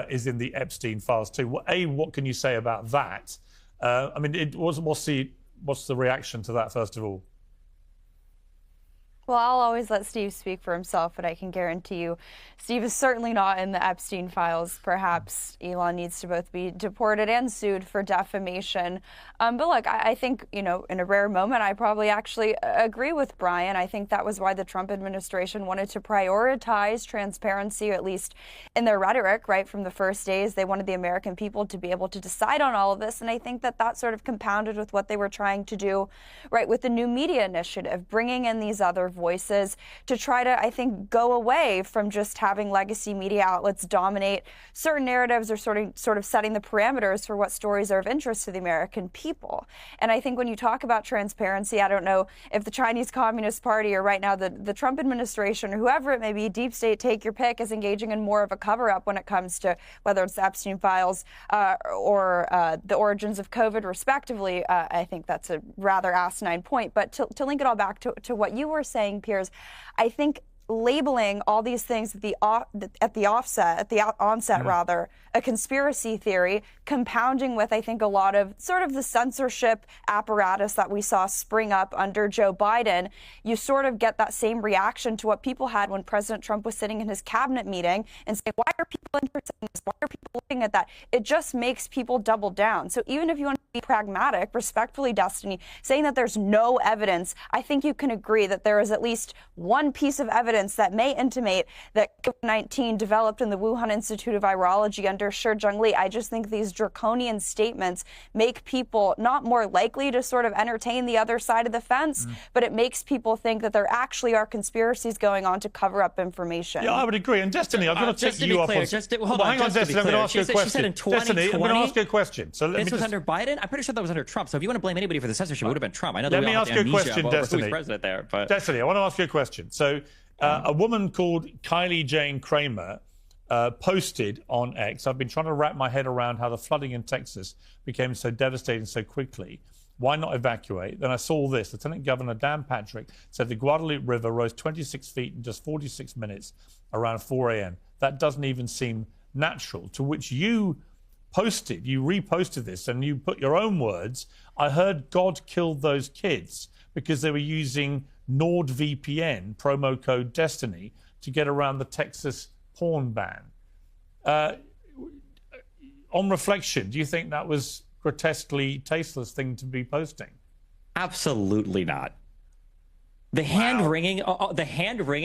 is in the Epstein files too. What can you say about that? I mean, what's the reaction to that, first of all? Well, I'll always let Steve speak for himself, but I can guarantee you Steve is certainly not in the Epstein files. Perhaps Elon needs to both be deported and sued for defamation. But look, I think, you know, in a rare moment, I probably actually agree with Brian. I think that was why the Trump administration wanted to prioritize transparency, at least in their rhetoric, right? From the first days, they wanted the American people to be able to decide on all of this. And I think that sort of compounded with what they were trying to do, right, with the new media initiative, bringing in these other voices to try to, I think, go away from just having legacy media outlets dominate certain narratives or sort of setting the parameters for what stories are of interest to the American people. And I think when you talk about transparency, I don't know if the Chinese Communist Party or right now the Trump administration or whoever it may be, deep state, take your pick, is engaging in more of a cover-up when it comes to whether it's the Epstein files or the origins of COVID, respectively. I think that's a rather asinine point. But to link it all back to what you were saying, Piers, I think labeling all these things at the onset, rather, a conspiracy theory, compounding with, I think, a lot of sort of the censorship apparatus that we saw spring up under Joe Biden, you sort of get that same reaction to what people had when President Trump was sitting in his cabinet meeting and saying, why are people interested in this? Why are people looking at that? It just makes people double down. So even if you want to be pragmatic, respectfully, Destiny, saying that there's no evidence, I think you can agree that there is at least one piece of evidence that may intimate that COVID-19 developed in the Wuhan Institute of Virology under Shi Zhengli. I just think these draconian statements make people not more likely to sort of entertain the other side of the fence, but it makes people think that there actually are conspiracies going on to cover up information. Yeah, I would agree. And Destiny, I'm going to take you up on... Hang on, Destiny, I'm going to ask you a question. She said in 2020, Destiny, I'm going to ask you a question. So this was under Biden? I'm pretty sure that was under Trump. So if you want to blame anybody for the censorship, it would have been Trump. I know Let me ask you a question, Destiny. Who's president there, but... Destiny, I want to ask you a question. So a woman called Kylie Jane Kramer posted on X, I've been trying to wrap my head around how the flooding in Texas became so devastating so quickly. Why not evacuate? Then I saw this. Lieutenant Governor Dan Patrick said the Guadalupe River rose 26 feet in just 46 minutes around 4 a.m. That doesn't even seem natural. To which you reposted this and you put your own words. I heard God killed those kids because they were using NordVPN, promo code Destiny, to get around the Texas porn ban. On reflection, do you think that was grotesquely tasteless thing to be posting? Absolutely not. The hand wringing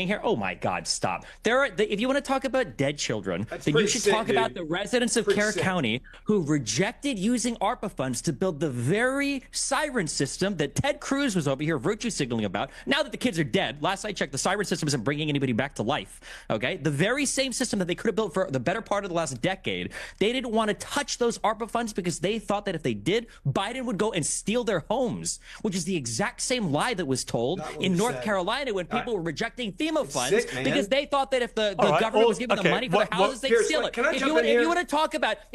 here. Oh my God! Stop. If you want to talk about dead children, then you should talk about the residents of Kerr County who rejected using ARPA funds to build the very siren system that Ted Cruz was over here virtue signaling about. Now that the kids are dead, last I checked, the siren system isn't bringing anybody back to life. Okay, the very same system that they could have built for the better part of the last decade. They didn't want to touch those ARPA funds because they thought that if they did, Biden would go and steal their homes, which is the exact same lie that was told in North Carolina when people were rejecting FEMA funds because they thought that if the government was giving them money for their houses, they'd steal it. If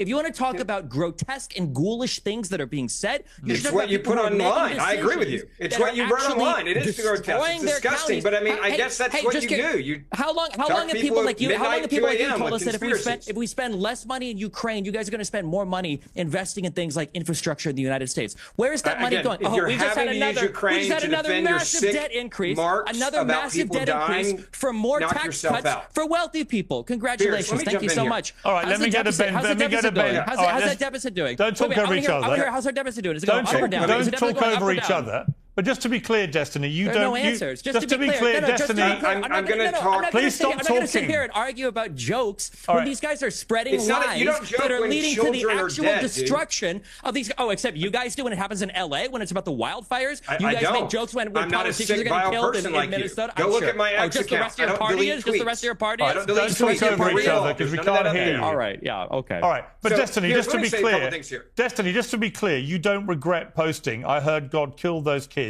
you want to talk about grotesque and ghoulish things that are being said, it's what you put online. I agree with you. It's what you wrote online. It is grotesque. It's disgusting. But I mean, I guess that's what you do. How long have people like you told us that if we spend less money in Ukraine, you guys are going to spend more money investing in things like infrastructure in the United States? Where is that money going? We just had another massive debt increase. Another massive debt increase for more tax cuts for wealthy people. Congratulations. Thank you so much. All right, let me get a Ben. How's that deficit doing? Don't talk over each other. How's our deficit doing? Is it going up or down? Don't talk over each other. But just to be clear, Destiny, you don't... No answers. Just to be clear, Destiny... I'm going to talk... Please stop talking. I'm not going to sit here and argue about jokes when these guys are spreading lies that are leading to the actual destruction of these... Oh, except you guys do when it happens in L.A., when it's about the wildfires. You guys make jokes when politicians are getting killed in Minnesota. Go look at my ex account. Just the rest of your party is? Just the rest of your party is? Don't talk over each other because we can't hear you. All right, yeah, okay. All right, but Destiny, just to be clear... Destiny, just to be clear, you don't regret posting, I heard God kill those kids...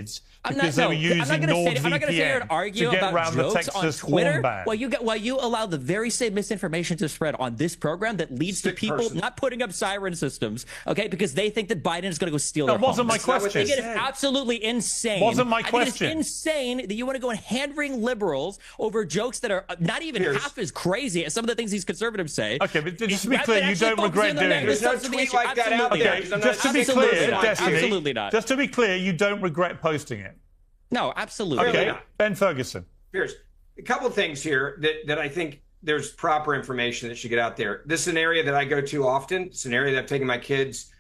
Because they were using NordVPN to get around the Texas porn ban. While you allow the very same misinformation to spread on this program that leads to people not putting up siren systems, okay, because they think that Biden is going to go steal their homes. That wasn't my question. I think it is absolutely insane. Wasn't my question. I think it's insane that you want to go and hand-wring liberals over jokes that are not even half as crazy as some of the things these conservatives say. Okay, but just to be clear, you don't regret doing it. There's no tweet like that out there. Okay, just to be clear, Destiny, absolutely not. Just to be clear, you don't regret posting it. No, absolutely. Okay, Ben Ferguson. Piers, a couple of things here that I think there's proper information that should get out there. This is an area that I go to often. It's an area that I've taken my kids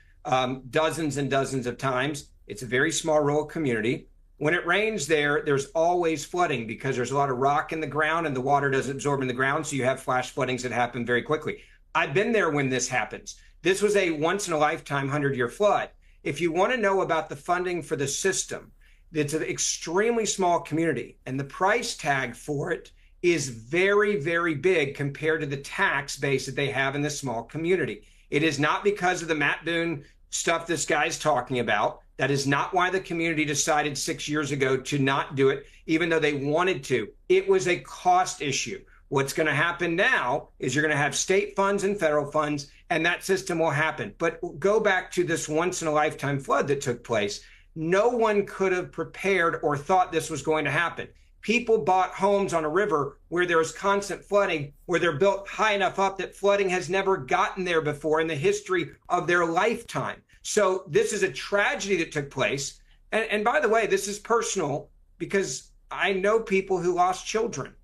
dozens and dozens of times. It's a very small rural community. When it rains there, there's always flooding because there's a lot of rock in the ground and the water doesn't absorb in the ground. So you have flash floodings that happen very quickly. I've been there when this happens. This was a once in a lifetime 100-year flood. If you want to know about the funding for the system, it's an extremely small community and the price tag for it is very, very big compared to the tax base that they have in this small community. It is not because of the Matt Boone stuff this guy's talking about. That is not why the community decided 6 years ago to not do it, even though they wanted to. It was a cost issue. What's going to happen now is you're going to have state funds and federal funds, and that system will happen. But go back to this once in a lifetime flood that took place. No one could have prepared or thought this was going to happen. People bought homes on a river where there was constant flooding, where they're built high enough up that flooding has never gotten there before in the history of their lifetime. So this is a tragedy that took place. And by the way, this is personal because I know people who lost children.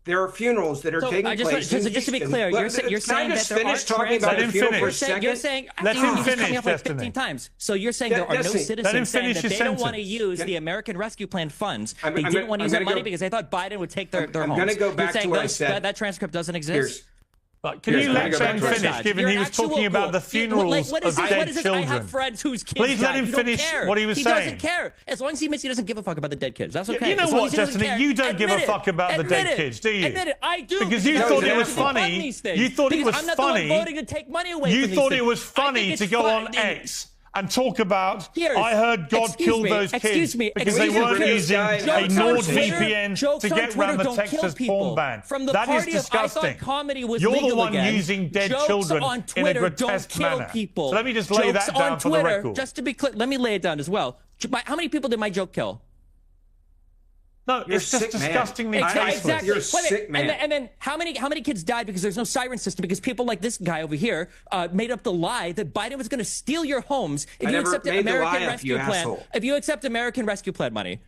There are funerals that are taking place. Just to be clear, you're saying that there aren't talking about the funeral for a second? You're saying let him finish, like 15 times. So you're saying there are no citizens saying that they don't want to use the American Rescue Plan funds. They didn't want to use that money because they thought Biden would take their homes. I'm going to go back to what I said. That transcript doesn't exist. Can you let Ben finish, given he was talking about the funerals of dead children? I have friends whose kids Please let him finish what he was saying. He doesn't care. As long as he admits he doesn't give a fuck about the dead kids. That's okay. You know what, Destiny? You don't give a fuck about the dead kids, do you? Admit it. I do. Because you thought it was funny. You thought it was funny. I'm not the one voting to take money away from these things. You thought it was funny to go on X and talk about, I heard God killed those kids because they weren't using a NordVPN to get around the Texas porn ban. That is disgusting. You're the one using dead children in a grotesque manner. So let me just lay that down for the record. Just to be clear, let me lay it down as well. How many people did my joke kill? No, it's just disgustingly tasteless. Exactly. You're a sick man. And then how many kids died because there's no siren system because people like this guy over here made up the lie that Biden was going to steal your homes if you accept the American Rescue Plan. If you accept American Rescue Plan money.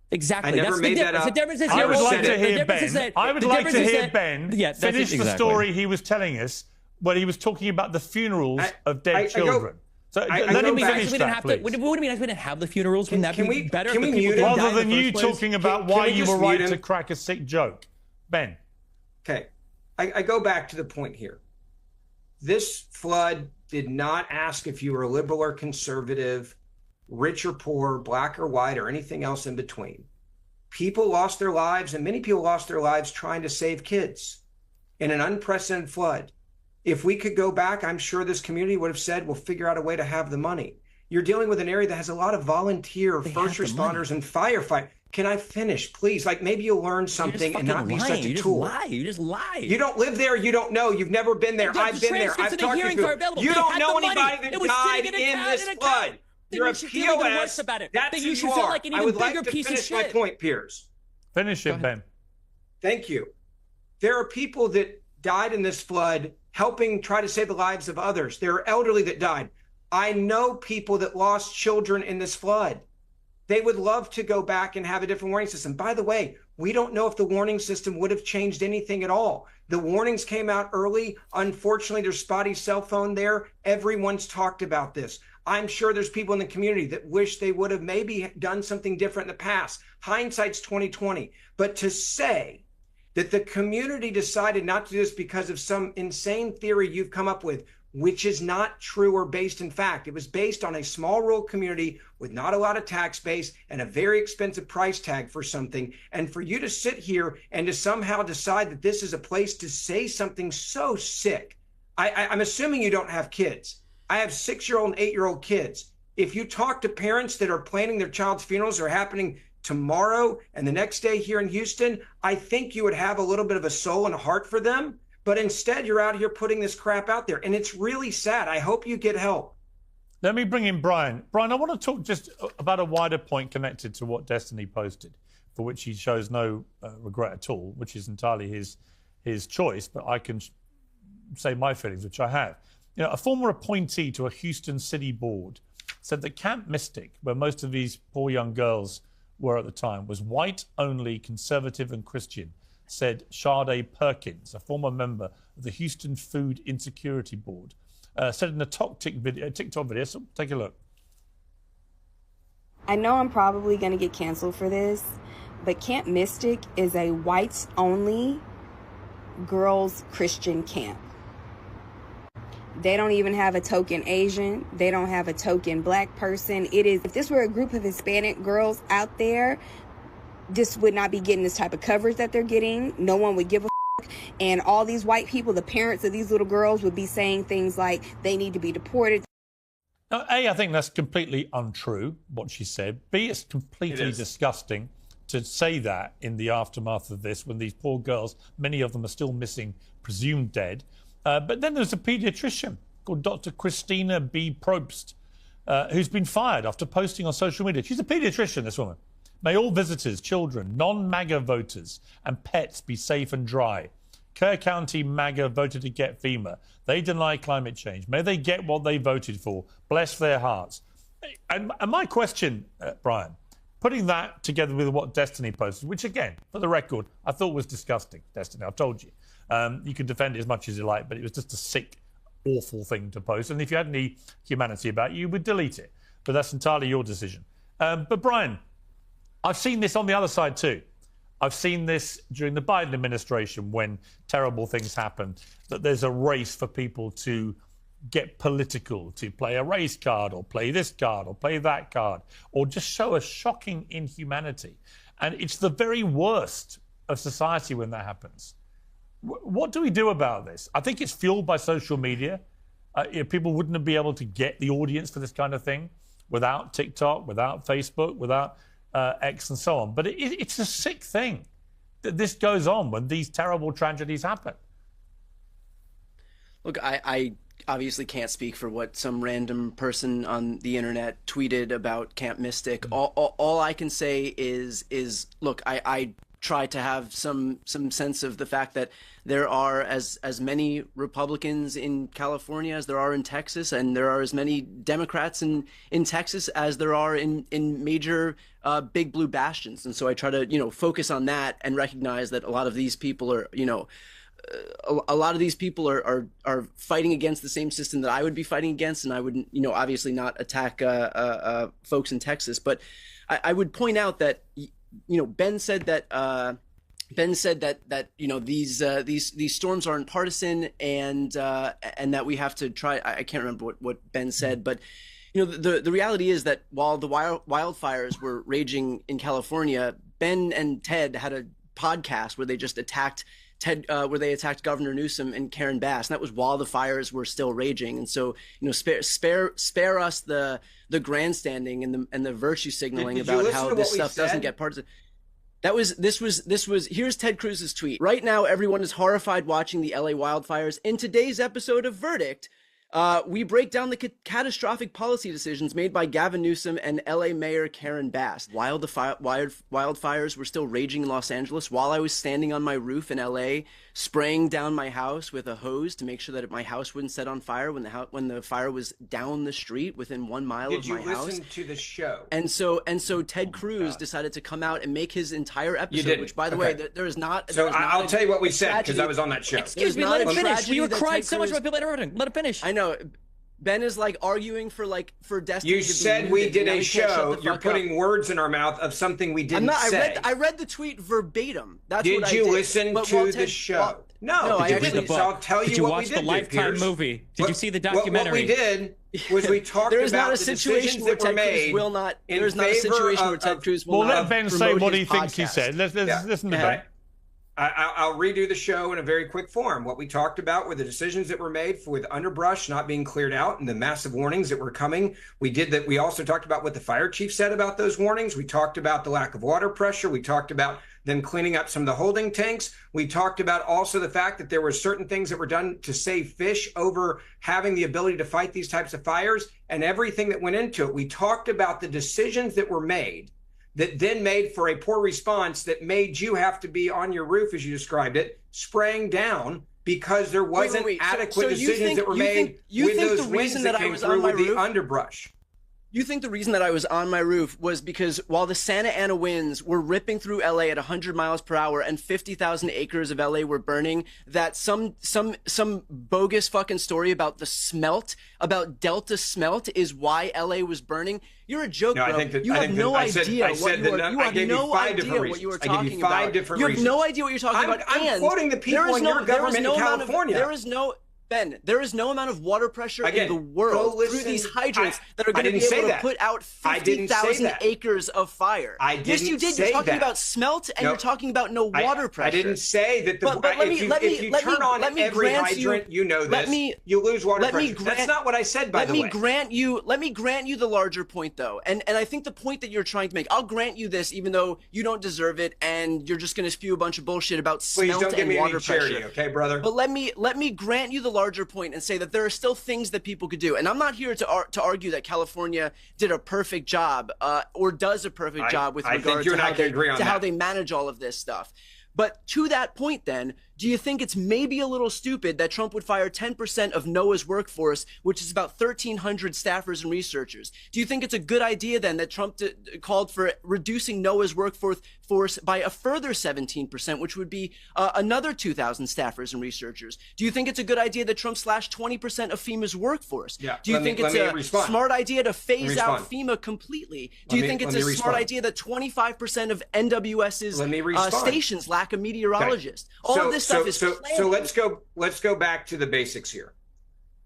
Exactly. I never made that up. The difference is I would like to hear Ben. I would like to hear Ben finish the story he was telling us when he was talking about the funerals of dead children. So let him finish that, please. What do you mean we didn't have the funerals? Wouldn't that be better? Can we mute him? Rather than you talking about why you were right to crack a sick joke. Ben. Okay. I go back to the point here. This flood did not ask if you were liberal or conservative, rich or poor, black or white, or anything else in between. People lost their lives, and many people lost their lives trying to save kids in an unprecedented flood. If we could go back, I'm sure this community would have said, we'll figure out a way to have the money. You're dealing with an area that has a lot of volunteer first responders and firefighters. Can I finish, please? Like, maybe you'll learn something and not be such a tool. You just lie. You don't live there. You don't know. You've never been there. I've been there. I've talked to people. You don't know anybody that died in this flood. You're a POS. That's who you are. I would like to finish my point, Piers. Finish it, Ben. Thank you. There are people that died in this flood helping try to save the lives of others. There are elderly that died. I know people that lost children in this flood. They would love to go back and have a different warning system. By the way, we don't know if the warning system would have changed anything at all. The warnings came out early. Unfortunately, there's spotty cell phone there. Everyone's talked about this. I'm sure there's people in the community that wish they would have maybe done something different in the past. Hindsight's 2020. But to say that the community decided not to do this because of some insane theory you've come up with, which is not true or based in fact. It was based on a small rural community with not a lot of tax base and a very expensive price tag for something. And for you to sit here and to somehow decide that this is a place to say something so sick. I'm assuming you don't have kids. I have 6-year-old and 8-year-old kids. If you talk to parents that are planning their child's funerals are happening tomorrow and the next day here in Houston, I think you would have a little bit of a soul and a heart for them. But instead, you're out here putting this crap out there. And it's really sad. I hope you get help. Let me bring in Brian. Brian, I want to talk just about a wider point connected to what Destiny posted, for which he shows no regret at all, which is entirely his choice. But I can say my feelings, which I have. You know, a former appointee to a Houston city board said that Camp Mystic, where most of these poor young girls were at the time, was white-only, conservative and Christian, said Sade Perkins, a former member of the Houston Food Insecurity Board, said in a TikTok video. So take a look. I know I'm probably going to get canceled for this, but Camp Mystic is a whites-only girls Christian camp. They don't even have a token Asian. They don't have a token black person. If this were a group of Hispanic girls out there, this would not be getting this type of coverage that they're getting. No one would give a f***. And all these white people, the parents of these little girls, would be saying things like they need to be deported. Now, A, I think that's completely untrue, what she said. B, it's completely disgusting to say that in the aftermath of this when these poor girls, many of them are still missing, presumed dead. But then there's a paediatrician called Dr. Christina B. Probst, who's been fired after posting on social media. She's a paediatrician, this woman. May all visitors, children, non-MAGA voters and pets be safe and dry. Kerr County MAGA voted to get FEMA. They deny climate change. May they get what they voted for. Bless their hearts. And my question, Brian, putting that together with what Destiny posted, which again, for the record, I thought was disgusting, Destiny, I've told you. You can defend it as much as you like, but it was just a sick, awful thing to post. And if you had any humanity about you, you would delete it. But that's entirely your decision. But Brian, I've seen this on the other side too. I've seen this during the Biden administration when terrible things happen, that there's a race for people to get political, to play a race card or play this card or play that card, or just show a shocking inhumanity. And it's the very worst of society when that happens. What do we do about this? I think it's fueled by social media. People wouldn't be able to get the audience for this kind of thing without TikTok, without Facebook, without X and so on. But it's a sick thing that this goes on when these terrible tragedies happen. Look, I obviously can't speak for what some random person on the internet tweeted about Camp Mystic. All I can say is look, I try to have some sense of the fact that there are as many Republicans in California as there are in Texas, and there are as many Democrats in Texas as there are in major big blue bastions. And so I try to, focus on that and recognize that a lot of these people are, a lot of these people are fighting against the same system that I would be fighting against. And I would, obviously not attack folks in Texas. But I would point out that, Ben said that these storms aren't partisan, and that we have to try. I can't remember what Ben said, but the reality is that while the wildfires were raging in California, Ben and Ted had a podcast where they just attacked where they attacked Governor Newsom and Karen Bass, and that was while the fires were still raging. And so, spare us the grandstanding and the virtue signaling about how this stuff doesn't get partisan. This was here's Ted Cruz's tweet. Right now, everyone is horrified watching the LA wildfires. In today's episode of Verdict, we break down the catastrophic policy decisions made by Gavin Newsom and LA Mayor Karen Bass. While the wildfires were still raging in Los Angeles, while I was standing on my roof in LA, spraying down my house with a hose to make sure that my house wouldn't set on fire when the fire was down the street within 1 mile of my house. Did you listen to the show? And so Ted Cruz decided to come out and make his entire episode, which, by the way, there is not. So I'll tell you what we said because I was on that show. Excuse me, let him finish. You were crying so much about people interrupting. Let him finish. I know. Ben is arguing for Destiny. You said we did a show. You're putting words in our mouth of something we didn't say. I read the tweet verbatim. That's did what I did. Did you listen to the show? No, I didn't. So I'll tell you what we did. Did you watch the Lifetime movie? Did you see the documentary? What we did was we talked about the decisions that were made There's not a situation where Ted Cruz will not. Well, let Ben say what he thinks he said. Let's listen to Ben. I'll redo the show in a very quick form. What we talked about were the decisions that were made with underbrush not being cleared out and the massive warnings that were coming. We also talked about what the fire chief said about those warnings. We talked about the lack of water pressure. We talked about them cleaning up some of the holding tanks. We talked about also the fact that there were certain things that were done to save fish over having the ability to fight these types of fires and everything that went into it. We talked about the decisions that were made that then made for a poor response that made you have to be on your roof, as you described it, spraying down because there wasn't adequate decisions that were made with those winds that came through with the underbrush. You think the reason that I was on my roof was because while the Santa Ana winds were ripping through LA at 100 miles per hour and 50,000 acres of LA were burning, that some bogus fucking story about the smelt, about Delta smelt, is why LA was burning? You're a joke, bro. You have no idea what you were talking about. You have no idea what you're talking about. I'm quoting the people in your government in California. There is no amount of water pressure in the world through these hydrants that are going to be able to put out 50,000 acres of fire. Yes, you did. You're talking about smelt, and you're talking about no water pressure. I didn't say that. If you turn on every hydrant, you know this, you lose water pressure. That's not what I said, by the way. Let me grant you the larger point, though, and I think the point that you're trying to make, I'll grant you this, even though you don't deserve it, and you're just going to spew a bunch of bullshit about smelt and water pressure. Please don't give me any charity, okay, brother? But let me grant you the larger point and say that there are still things that people could do. And I'm not here to argue that California did a perfect job or does a perfect job with regard to how they manage all of this stuff. But to that point, then, do you think it's maybe a little stupid that Trump would fire 10% of NOAA's workforce, which is about 1,300 staffers and researchers? Do you think it's a good idea, then, that Trump called for reducing NOAA's workforce by a further 17%, which would be another 2,000 staffers and researchers? Do you think it's a good idea that Trump slashed 20% of FEMA's workforce? Yeah, do you think it's a smart idea to phase out FEMA completely? Do you think it's a smart idea that 25% of NWS's stations lack a meteorologist? All of this stuff is so let's go back to the basics here.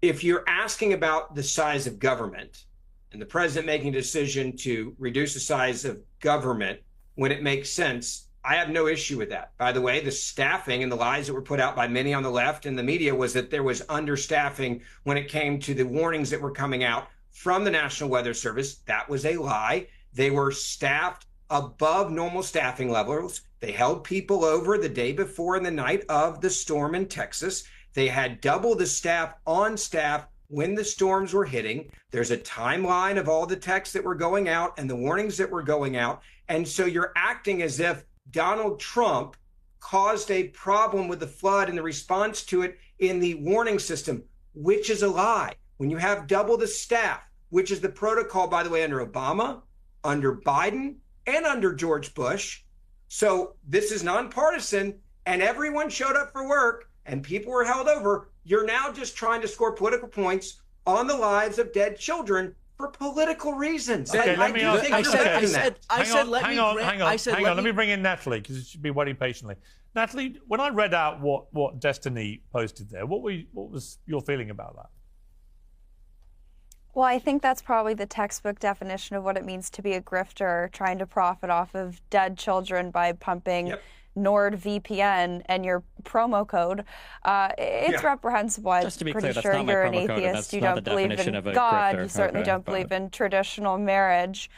If you're asking about the size of government and the president making a decision to reduce the size of government when it makes sense, I have no issue with that. By the way, the staffing and the lies that were put out by many on the left and the media was that there was understaffing when it came to the warnings that were coming out from the National Weather Service. That was a lie. They were staffed above normal staffing levels. They held people over the day before and the night of the storm in Texas. They had double the staff on staff when the storms were hitting. There's a timeline of all the texts that were going out and the warnings that were going out. And so you're acting as if Donald Trump caused a problem with the flood and the response to it in the warning system, which is a lie. When you have double the staff, which is the protocol, by the way, under Obama, under Biden, and under George Bush. So this is nonpartisan, and everyone showed up for work, and people were held over. You're now just trying to score political points on the lives of dead children for political reasons. Okay, let me ask. Hang on. Let me bring in Natalie, because she's been waiting patiently. Natalie, when I read out what Destiny posted there, what was your feeling about that? Well, I think that's probably the textbook definition of what it means to be a grifter, trying to profit off of dead children by pumping NordVPN and your promo code. It's reprehensible. I'm pretty sure you're an atheist. You don't believe in God. You certainly don't believe in traditional marriage.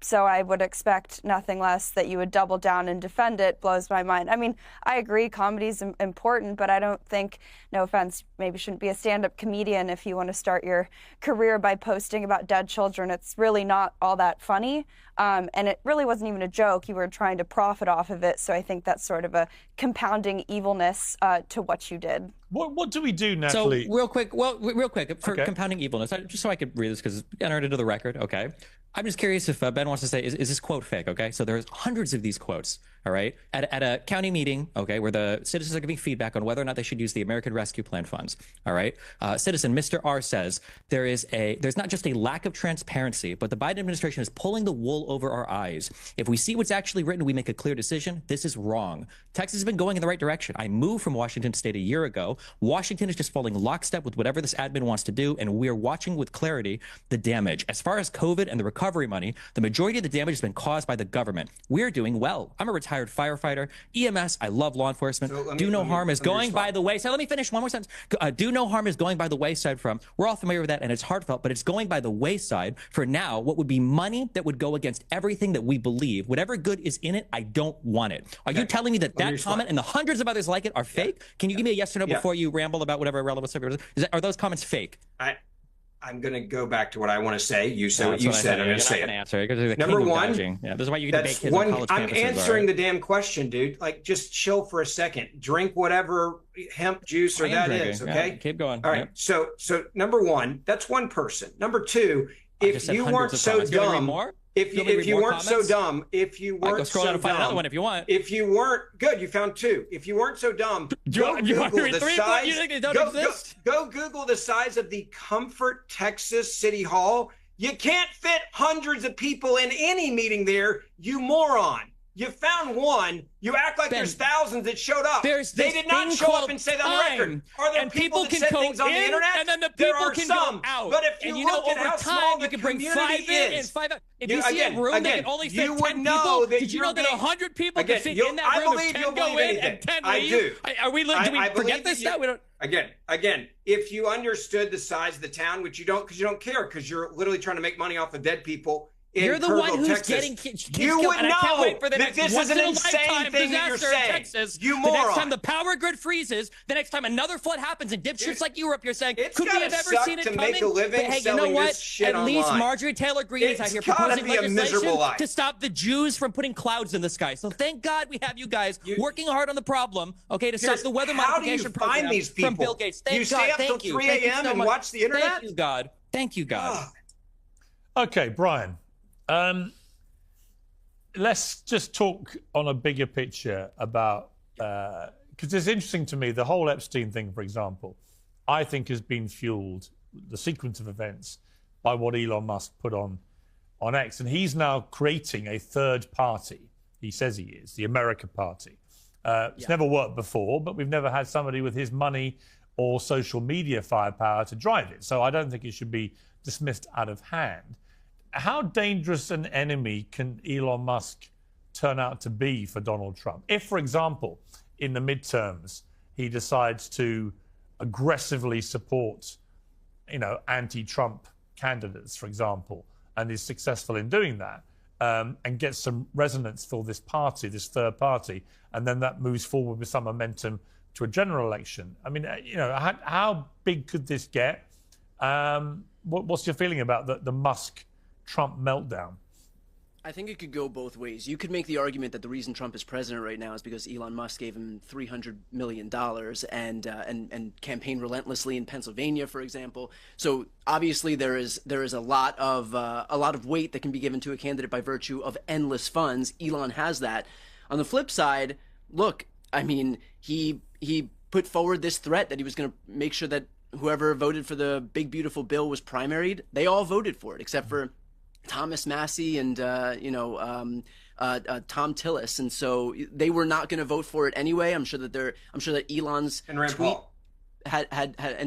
So I would expect nothing less that you would double down and defend it. Blows my mind. I mean, I agree comedy's important, but I don't think, no offense, maybe shouldn't be a stand-up comedian if you want to start your career by posting about dead children. It's really not all that funny. And it really wasn't even a joke. You were trying to profit off of it. So I think that's sort of a compounding evilness to what you did. What do we do, Natalie? So real quick, for compounding evilness, just so I could read this because it's entered into the record. Okay. I'm just curious if Ben wants to say, is this quote fake? Okay. So there's hundreds of these quotes. All right. At a county meeting, okay, where the citizens are giving feedback on whether or not they should use the American Rescue Plan funds. All right. Citizen Mr. R says there's not just a lack of transparency, but the Biden administration is pulling the wool over our eyes. If we see what's actually written, we make a clear decision. This is wrong. Texas has been going in the right direction. I moved from Washington State a year ago. Washington is just falling lockstep with whatever this admin wants to do, and we're watching with clarity the damage. As far as COVID and the recovery money, the majority of the damage has been caused by the government. We're doing well. I'm a retired firefighter, EMS. I love law enforcement. So do no harm is going by the wayside. Let me finish one more sentence. Do no harm is going by the wayside from. We're all familiar with that, and it's heartfelt, but it's going by the wayside for now. What would be money that would go against everything that we believe? Whatever good is in it, I don't want it. Are you telling me that comment and the hundreds of others like it are fake? Can you give me a yes or no before you ramble about whatever irrelevant subject is? Are those comments fake? I'm going to go back to what I want to say. You said what you said. I'm going to say it. Answer. Number one, this is why you debate kids on college campuses. I'm answering the damn question, dude. Like, just chill for a second. Drink whatever hemp juice or that is, okay? Keep going. All right. So number one, that's one person. Number two, if you weren't so dumb, if you weren't so dumb, if you weren't so dumb, find another one if you want. If you weren't good, you found two. If you weren't so dumb, go Google the size. You think they don't exist? Go Google the size of the Comfort, Texas City Hall. You can't fit hundreds of people in any meeting there, you moron. You found one. You act like there's thousands that showed up. They did not show up and say that on the record. Are there people that said things on the internet? And then the there people are can some. go out. But if you look at how small the you can bring community 5 in and is, 5 out. If you see a room that can only fit 10 people, did you know that 100 people can fit in that room if 10 go in and 10 leave? I do. Are we? Do we forget this now? We don't. Again, if you understood the size of the town, which you don't, because you don't care, because you're literally trying to make money off of dead people. You're the one who's getting kids killed, and I can't wait for the next once-in-a-lifetime disaster in Texas. You moron. The next time the power grid freezes, the next time another flood happens, and dipshits like you were up here saying, could we have ever seen it coming? Make a living but hey, you know what? At least Marjorie Taylor Greene is out here proposing legislation to stop the Jews from putting clouds in the sky. So thank God we have you guys working hard on the problem, okay, to stop the weather modification program from Bill Gates. Thank you stay up till 3 a.m. and watch the internet? Thank you, God. Thank you, God. Okay, Brian. Let's just talk on a bigger picture about, because it's interesting to me, the whole Epstein thing, for example, I think has been fueled, the sequence of events, by what Elon Musk put on X. And he's now creating a third party. He says he is, the America Party. It's never worked before, but we've never had somebody with his money or social media firepower to drive it. So I don't think it should be dismissed out of hand. How dangerous an enemy can Elon Musk turn out to be for Donald Trump? If, for example, in the midterms, he decides to aggressively support, anti-Trump candidates, for example, and is successful in doing that, and gets some resonance for this party, this third party, and then that moves forward with some momentum to a general election. I mean, how big could this get? What's your feeling about the Musk-Trump meltdown? I think it could go both ways. You could make the argument that the reason Trump is president right now is because Elon Musk gave him $300 million and campaigned relentlessly in Pennsylvania, for example. So obviously there is a lot of weight that can be given to a candidate by virtue of endless funds. Elon has that. On the flip side, look, I mean, he put forward this threat that he was going to make sure that whoever voted for the big beautiful bill was primaried. They all voted for it except for Thomas Massie and Tom Tillis, and so they were not going to vote for it anyway. I'm sure that Elon's tweet and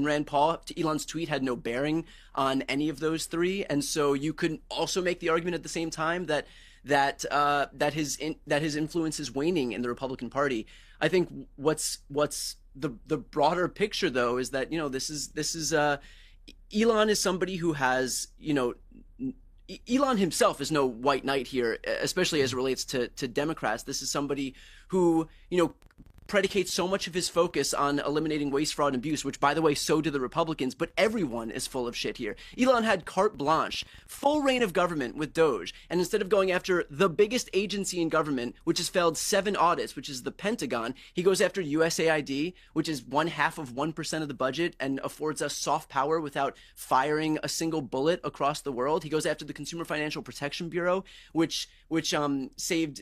Rand Paul. Elon's tweet had no bearing on any of those three, and so you could also make the argument at the same time that his influence is waning in the Republican Party. I think what's the broader picture though is that this is Elon is somebody who has Elon himself is no white knight here, especially as it relates to Democrats. This is somebody who, predicates so much of his focus on eliminating waste, fraud, and abuse, which, by the way, so do the Republicans, but everyone is full of shit here. Elon had carte blanche, full reign of government with Doge, and instead of going after the biggest agency in government, which has failed 7 audits, which is the Pentagon, he goes after USAID, which is 0.5% of the budget and affords us soft power without firing a single bullet across the world. He goes after the Consumer Financial Protection Bureau, which saved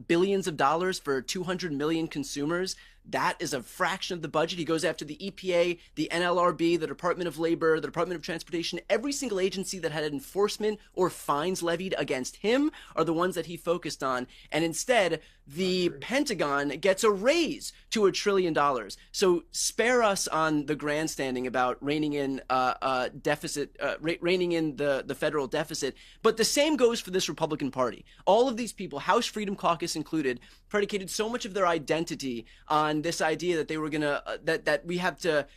billions of dollars for 200 million consumers. That is a fraction of the budget. He goes after the EPA, the NLRB, the Department of Labor, the Department of Transportation. Every single agency that had enforcement or fines levied against him are the ones that he focused on. And instead, the Pentagon gets a raise to $1 trillion. So spare us on the grandstanding about reining in reining in the federal deficit. But the same goes for this Republican Party. All of these people, House Freedom Caucus included, predicated so much of their identity on this idea that they were gonna that we have to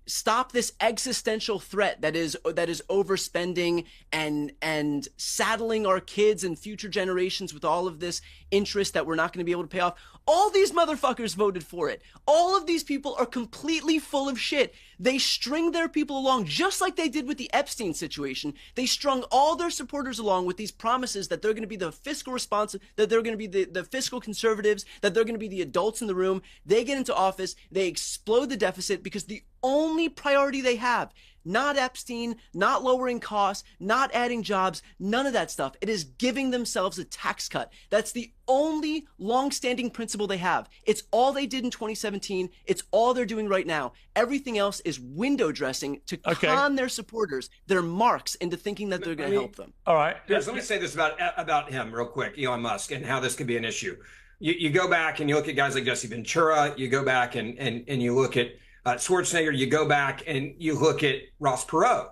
stop this existential threat that is overspending and saddling our kids and future generations with all of this interest that we're not going to be able to pay off. All these motherfuckers voted for it. All of these people are completely full of shit. They string their people along just like they did with the Epstein situation. They strung all their supporters along with these promises that they're going to be the fiscal responsive, that they're going to be the fiscal conservatives, that they're going to be the adults in the room. They get into office, they explode the deficit because the only priority they have not Epstein, not lowering costs, not adding jobs, none of that stuff. It is giving themselves a tax cut. That's the only long-standing principle they have. It's all they did in 2017. It's all they're doing right now. Everything else is window dressing to con their supporters, their marks, into thinking that they're going to help them. All right. Let me say this about him real quick, Elon Musk, and how this could be an issue. You go back and you look at guys like Jesse Ventura. You go back and you look at Schwarzenegger. You go back and you look at Ross Perot.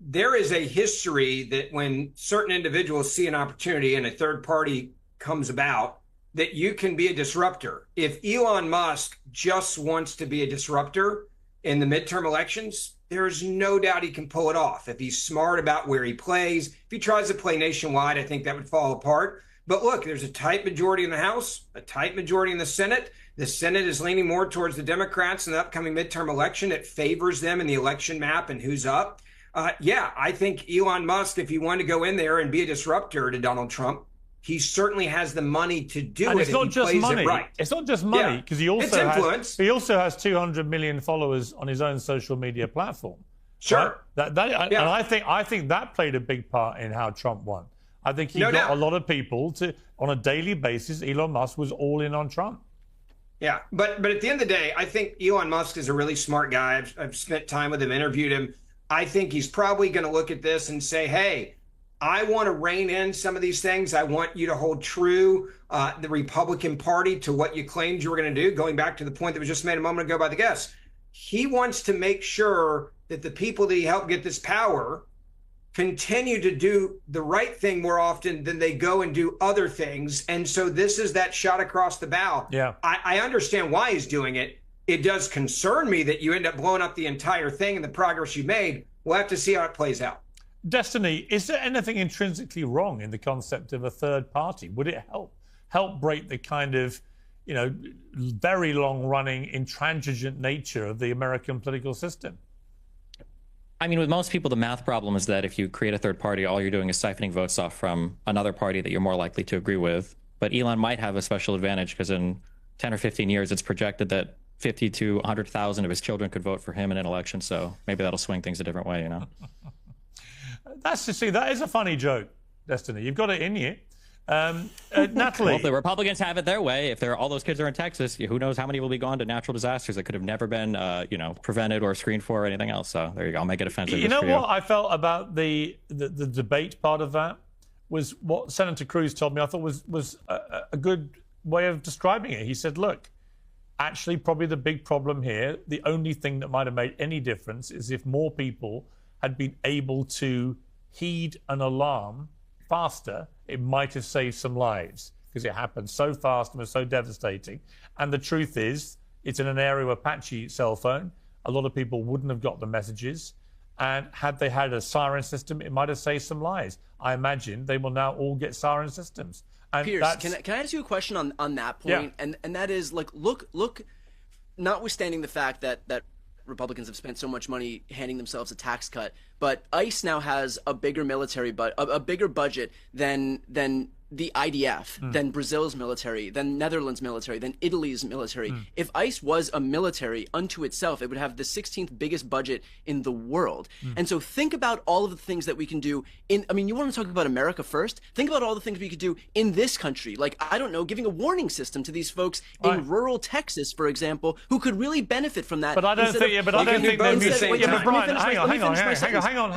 There is a history that when certain individuals see an opportunity and a third party comes about, that you can be a disruptor. If Elon Musk just wants to be a disruptor in the midterm elections, there's no doubt he can pull it off. If he's smart about where he plays, if he tries to play nationwide, I think that would fall apart. But look, there's a tight majority in the House, a tight majority in the Senate. The Senate is leaning more towards the Democrats in the upcoming midterm election. It favors them in the election map and who's up. Yeah, I think Elon Musk, if he wanted to go in there and be a disruptor to Donald Trump, he certainly has the money to do and it. It's not just money. Right. It's not just money, because he also has 200 million followers on his own social media platform. Sure. Right? And I think that played a big part in how Trump won. I think he got a lot of people to, on a daily basis, Elon Musk was all in on Trump. Yeah, but at the end of the day, I think Elon Musk is a really smart guy. I've spent time with him, interviewed him. I think he's probably going to look at this and say, hey, I want to rein in some of these things. I want you to hold true the Republican Party to what you claimed you were going to do, going back to the point that was just made a moment ago by the guest. He wants to make sure that the people that he helped get this power continue to do the right thing more often than they go and do other things. And so this is that shot across the bow. Yeah, I understand why he's doing it. It does concern me that you end up blowing up the entire thing and the progress you made. We'll have to see how it plays out. Destiny, is there anything intrinsically wrong in the concept of a third party? Would it help break the kind of, very long-running, intransigent nature of the American political system? I mean, with most people, the math problem is that if you create a third party, all you're doing is siphoning votes off from another party that you're more likely to agree with. But Elon might have a special advantage because in 10 or 15 years, it's projected that 50 to 100,000 of his children could vote for him in an election. So maybe that'll swing things a different way, That is a funny joke, Destiny. You've got it in you. Natalie. Well, if the Republicans have it their way, if all those kids are in Texas, who knows how many will be gone to natural disasters that could have never been, prevented or screened for or anything else. So there you go. I'll make it offensive. You know what I felt about the debate part of that was what Senator Cruz told me. I thought was a good way of describing it. He said, look, actually, probably the big problem here, the only thing that might have made any difference is if more people had been able to heed an alarm faster, it might have saved some lives because it happened so fast and was so devastating. And the truth is, it's in an area with patchy cell phone. A lot of people wouldn't have got the messages. And had they had a siren system, it might have saved some lives. I imagine they will now all get siren systems. And Piers, can I ask you a question on that point? Yeah. And that is, like, look, notwithstanding the fact that Republicans have spent so much money handing themselves a tax cut, but ICE now has a bigger military, a bigger budget than the IDF, than Brazil's military, than Netherlands military, than Italy's military. If ICE was a military unto itself, it would have the 16th biggest budget in the world. And so think about all of the things that we can do you want to talk about America first? Think about all the things we could do in this country. Like, I don't know, giving a warning system to these folks in rural Texas, for example, who could really benefit from that. But I don't think, Brian, hang on.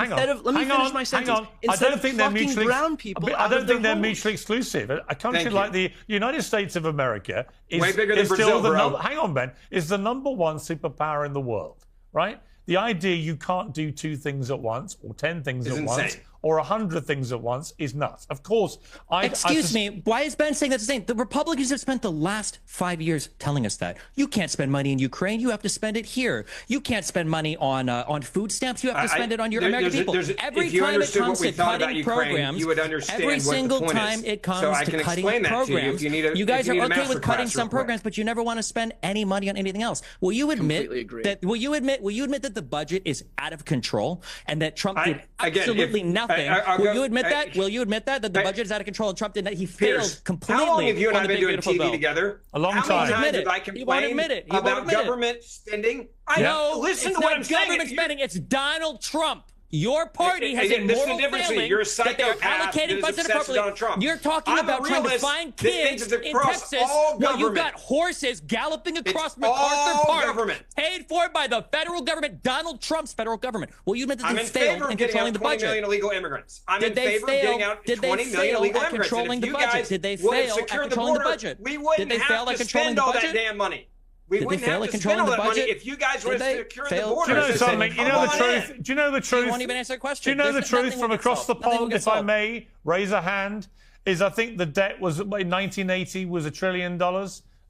Let me finish my sentence. Instead of fucking brown people, I don't think they're mutually exclusive. A country like the United States of America is way bigger than Brazil, bro. Hang on, Ben. Is the #1 superpower in the world, right? The idea you can't do 2 things at once, or 10 things at once, or 100 things at once is nuts. Of course, Excuse me, why is Ben saying that's the same? The Republicans have spent the last 5 years telling us that. You can't spend money in Ukraine, you have to spend it here. You can't spend money on food stamps, you have to spend it on your American people. Every time it comes to cutting programs, you would understand every what single the point time is. it comes so I to can cutting explain that programs, to you, if you guys are okay with cutting class some programs, but you never want to spend any money on anything else. Will you admit that? Will you admit that the budget is out of control and that Trump did absolutely nothing shocking. Will you admit that? Will you admit that the budget is out of control and Trump did that? He failed completely. How long have you and I been doing TV together? A long time. How many times have I complained about government spending? I know. Listen to what I'm saying. Government spending. It's Donald Trump. Your party has a moral failing You're a that they're psychopath allocating budget appropriately. You're talking about trying to find kids in Texas while you've got horses galloping across MacArthur Park, paid for by the federal government, Donald Trump's federal government. Well, you admit that they failed in controlling the budget. 20 million illegal immigrants. I'm in favor of getting out 20 million illegal immigrants. Controlling the budget? Did they fail at controlling the budget? We wouldn't have to spend all that damn money. We wouldn't have to spend all that money if you guys would have secured the border. Do you know something? You know the truth? Do you know the truth? You won't even answer the question. Do you know the truth from across the pond, if I may raise a hand? Is I think the debt was in 1980 was $1 trillion,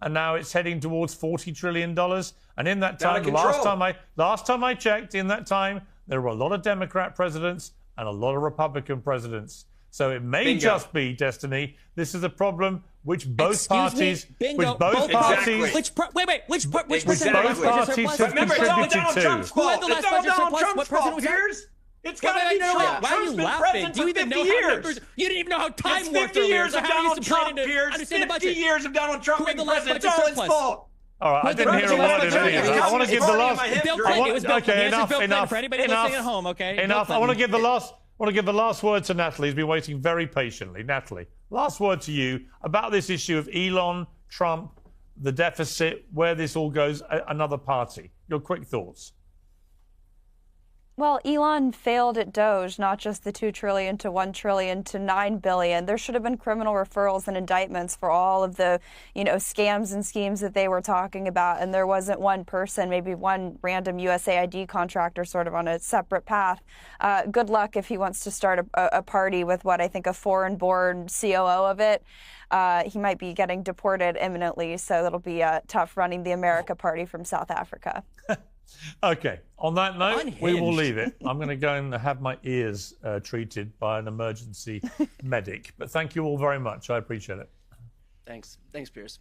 and now it's heading towards $40 trillion. And in that time, last time I checked, in that time there were a lot of Democrat presidents and a lot of Republican presidents. So it may just be, Destiny, this is a problem which both parties, which both parties, which president both parties have contributed to. Who had the last budget surplus? What president was that? It's got to be Trump. Why are you laughing? Do you even know how numbers? You didn't even know how time worked earlier. So how are you planning to understand the budget? 50 years of Donald Trump being president. It's all his fault. All right, I didn't hear a word of any of that. I want to give the last. Okay, enough. For anybody listening at home, okay. Enough. I want to give the last. I want to give the last word to Natalie, who's been waiting very patiently. Natalie, last word to you about this issue of Elon, Trump, the deficit, where this all goes, another party. Your quick thoughts. Well, Elon failed at Doge, not just the $2 trillion to $1 trillion to $9 billion. There should have been criminal referrals and indictments for all of the, scams and schemes that they were talking about. And there wasn't one person, maybe one random USAID contractor sort of on a separate path. Good luck if he wants to start a party with what I think a foreign-born COO of it. He might be getting deported imminently, so it'll be tough running the America Party from South Africa. Okay, on that note, we will leave it. I'm going to go and have my ears treated by an emergency medic. But thank you all very much. I appreciate it. Thanks, Piers.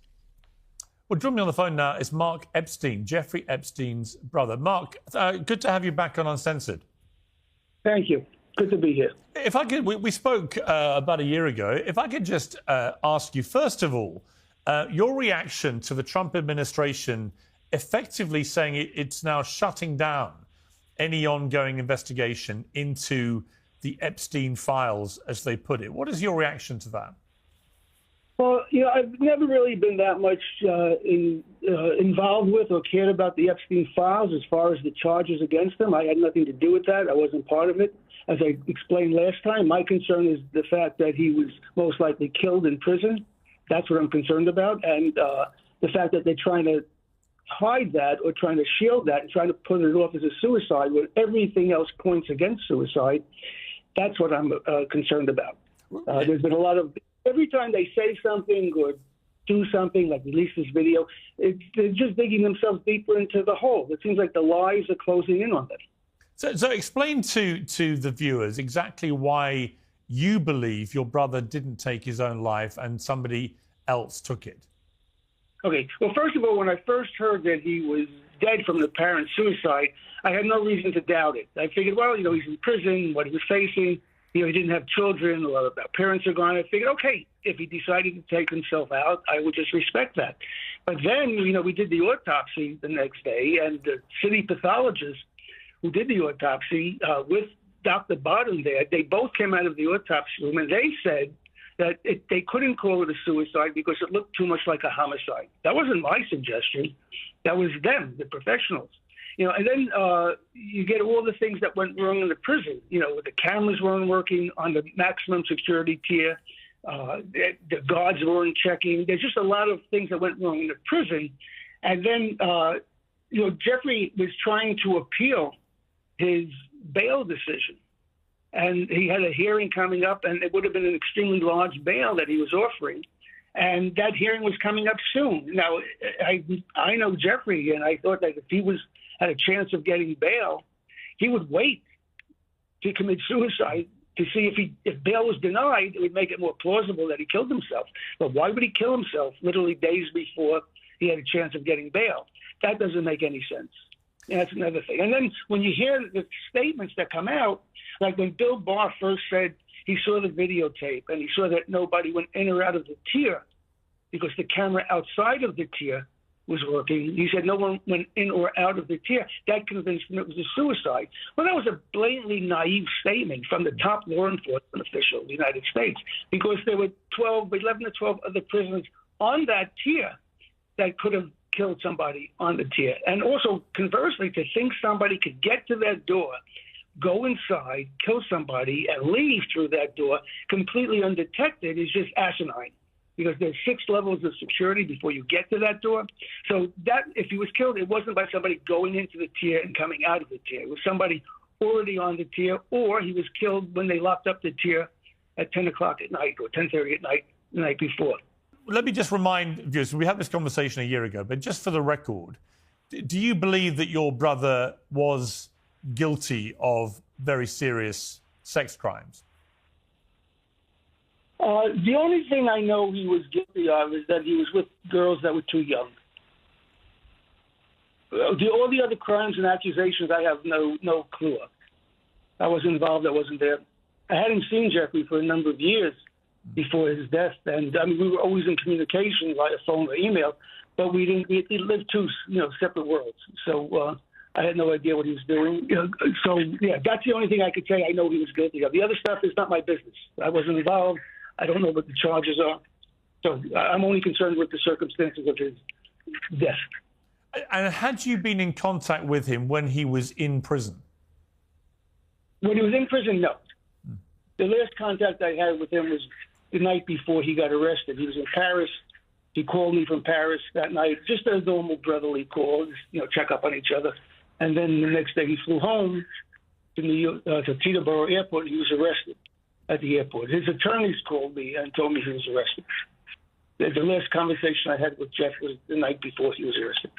Well, joining me on the phone now is Mark Epstein, Jeffrey Epstein's brother. Mark, good to have you back on Uncensored. Thank you. Good to be here. If I could, we spoke about a year ago. If I could just ask you, first of all, your reaction to the Trump administration effectively saying it's now shutting down any ongoing investigation into the Epstein files, as they put it. What is your reaction to that? Well, I've never really been that much involved with or cared about the Epstein files as far as the charges against them. I had nothing to do with that. I wasn't part of it. As I explained last time, my concern is the fact that he was most likely killed in prison. That's what I'm concerned about. And the fact that they're trying to hide that or trying to shield that and trying to put it off as a suicide when everything else points against suicide, that's what I'm concerned about. There's been a lot of, every time they say something or do something, like release this video, they're just digging themselves deeper into the hole. It seems like the lies are closing in on them. So explain to the viewers exactly why you believe your brother didn't take his own life and somebody else took it. Okay. Well, first of all, when I first heard that he was dead from the apparent suicide, I had no reason to doubt it. I figured, well, he's in prison, what he was facing, he didn't have children, or parents are gone. I figured, okay, if he decided to take himself out, I would just respect that. But then, we did the autopsy the next day, and the city pathologist who did the autopsy with Dr. Bottom there, they both came out of the autopsy room, and they said that they couldn't call it a suicide because it looked too much like a homicide. That wasn't my suggestion. That was them, the professionals. And then you get all the things that went wrong in the prison. The cameras weren't working on the maximum security tier. The guards weren't checking. There's just a lot of things that went wrong in the prison. And then, Jeffrey was trying to appeal his bail decision. And he had a hearing coming up, and it would have been an extremely large bail that he was offering. And that hearing was coming up soon. Now, I know Jeffrey, and I thought that if he had a chance of getting bail, he would wait to commit suicide to see if bail was denied, it would make it more plausible that he killed himself. But why would he kill himself literally days before he had a chance of getting bail? That doesn't make any sense. And that's another thing. And then when you hear the statements that come out, like when Bill Barr first said he saw the videotape and he saw that nobody went in or out of the tier because the camera outside of the tier was working. He said no one went in or out of the tier. That convinced him it was a suicide. Well, that was a blatantly naive statement from the top law enforcement official of the United States, because there were 11 to 12 other prisoners on that tier that could have killed somebody on the tier. And also, conversely, to think somebody could get to that door, go inside, kill somebody, and leave through that door completely undetected is just asinine. Because there's 6 levels of security before you get to that door. So that, if he was killed, it wasn't by somebody going into the tier and coming out of the tier. It was somebody already on the tier, or he was killed when they locked up the tier at 10 o'clock at night or 10:30 at night the night before. Let me just remind viewers, we had this conversation a year ago, but just for the record, do you believe that your brother was guilty of very serious sex crimes? The only thing I know he was guilty of is that he was with girls that were too young. All the other crimes and accusations, I have no clue of. I wasn't involved. I wasn't there. I hadn't seen Jeffrey for a number of years before his death, and I mean we were always in communication via phone or email, but we didn't. We lived two separate worlds. So I had no idea what he was doing. So yeah, that's the only thing I could say I know he was guilty of. The other stuff is not my business. I wasn't involved. I don't know what the charges are. So I'm only concerned with the circumstances of his death. And had you been in contact with him when he was in prison? When he was in prison, no. The last contact I had with him was the night before he got arrested. He was in Paris. He called me from Paris that night, just a normal brotherly call, check up on each other. And then the next day he flew home to Teterboro Airport. He was arrested at the airport. His attorneys called me and told me he was arrested. The last conversation I had with Jeff was the night before he was arrested.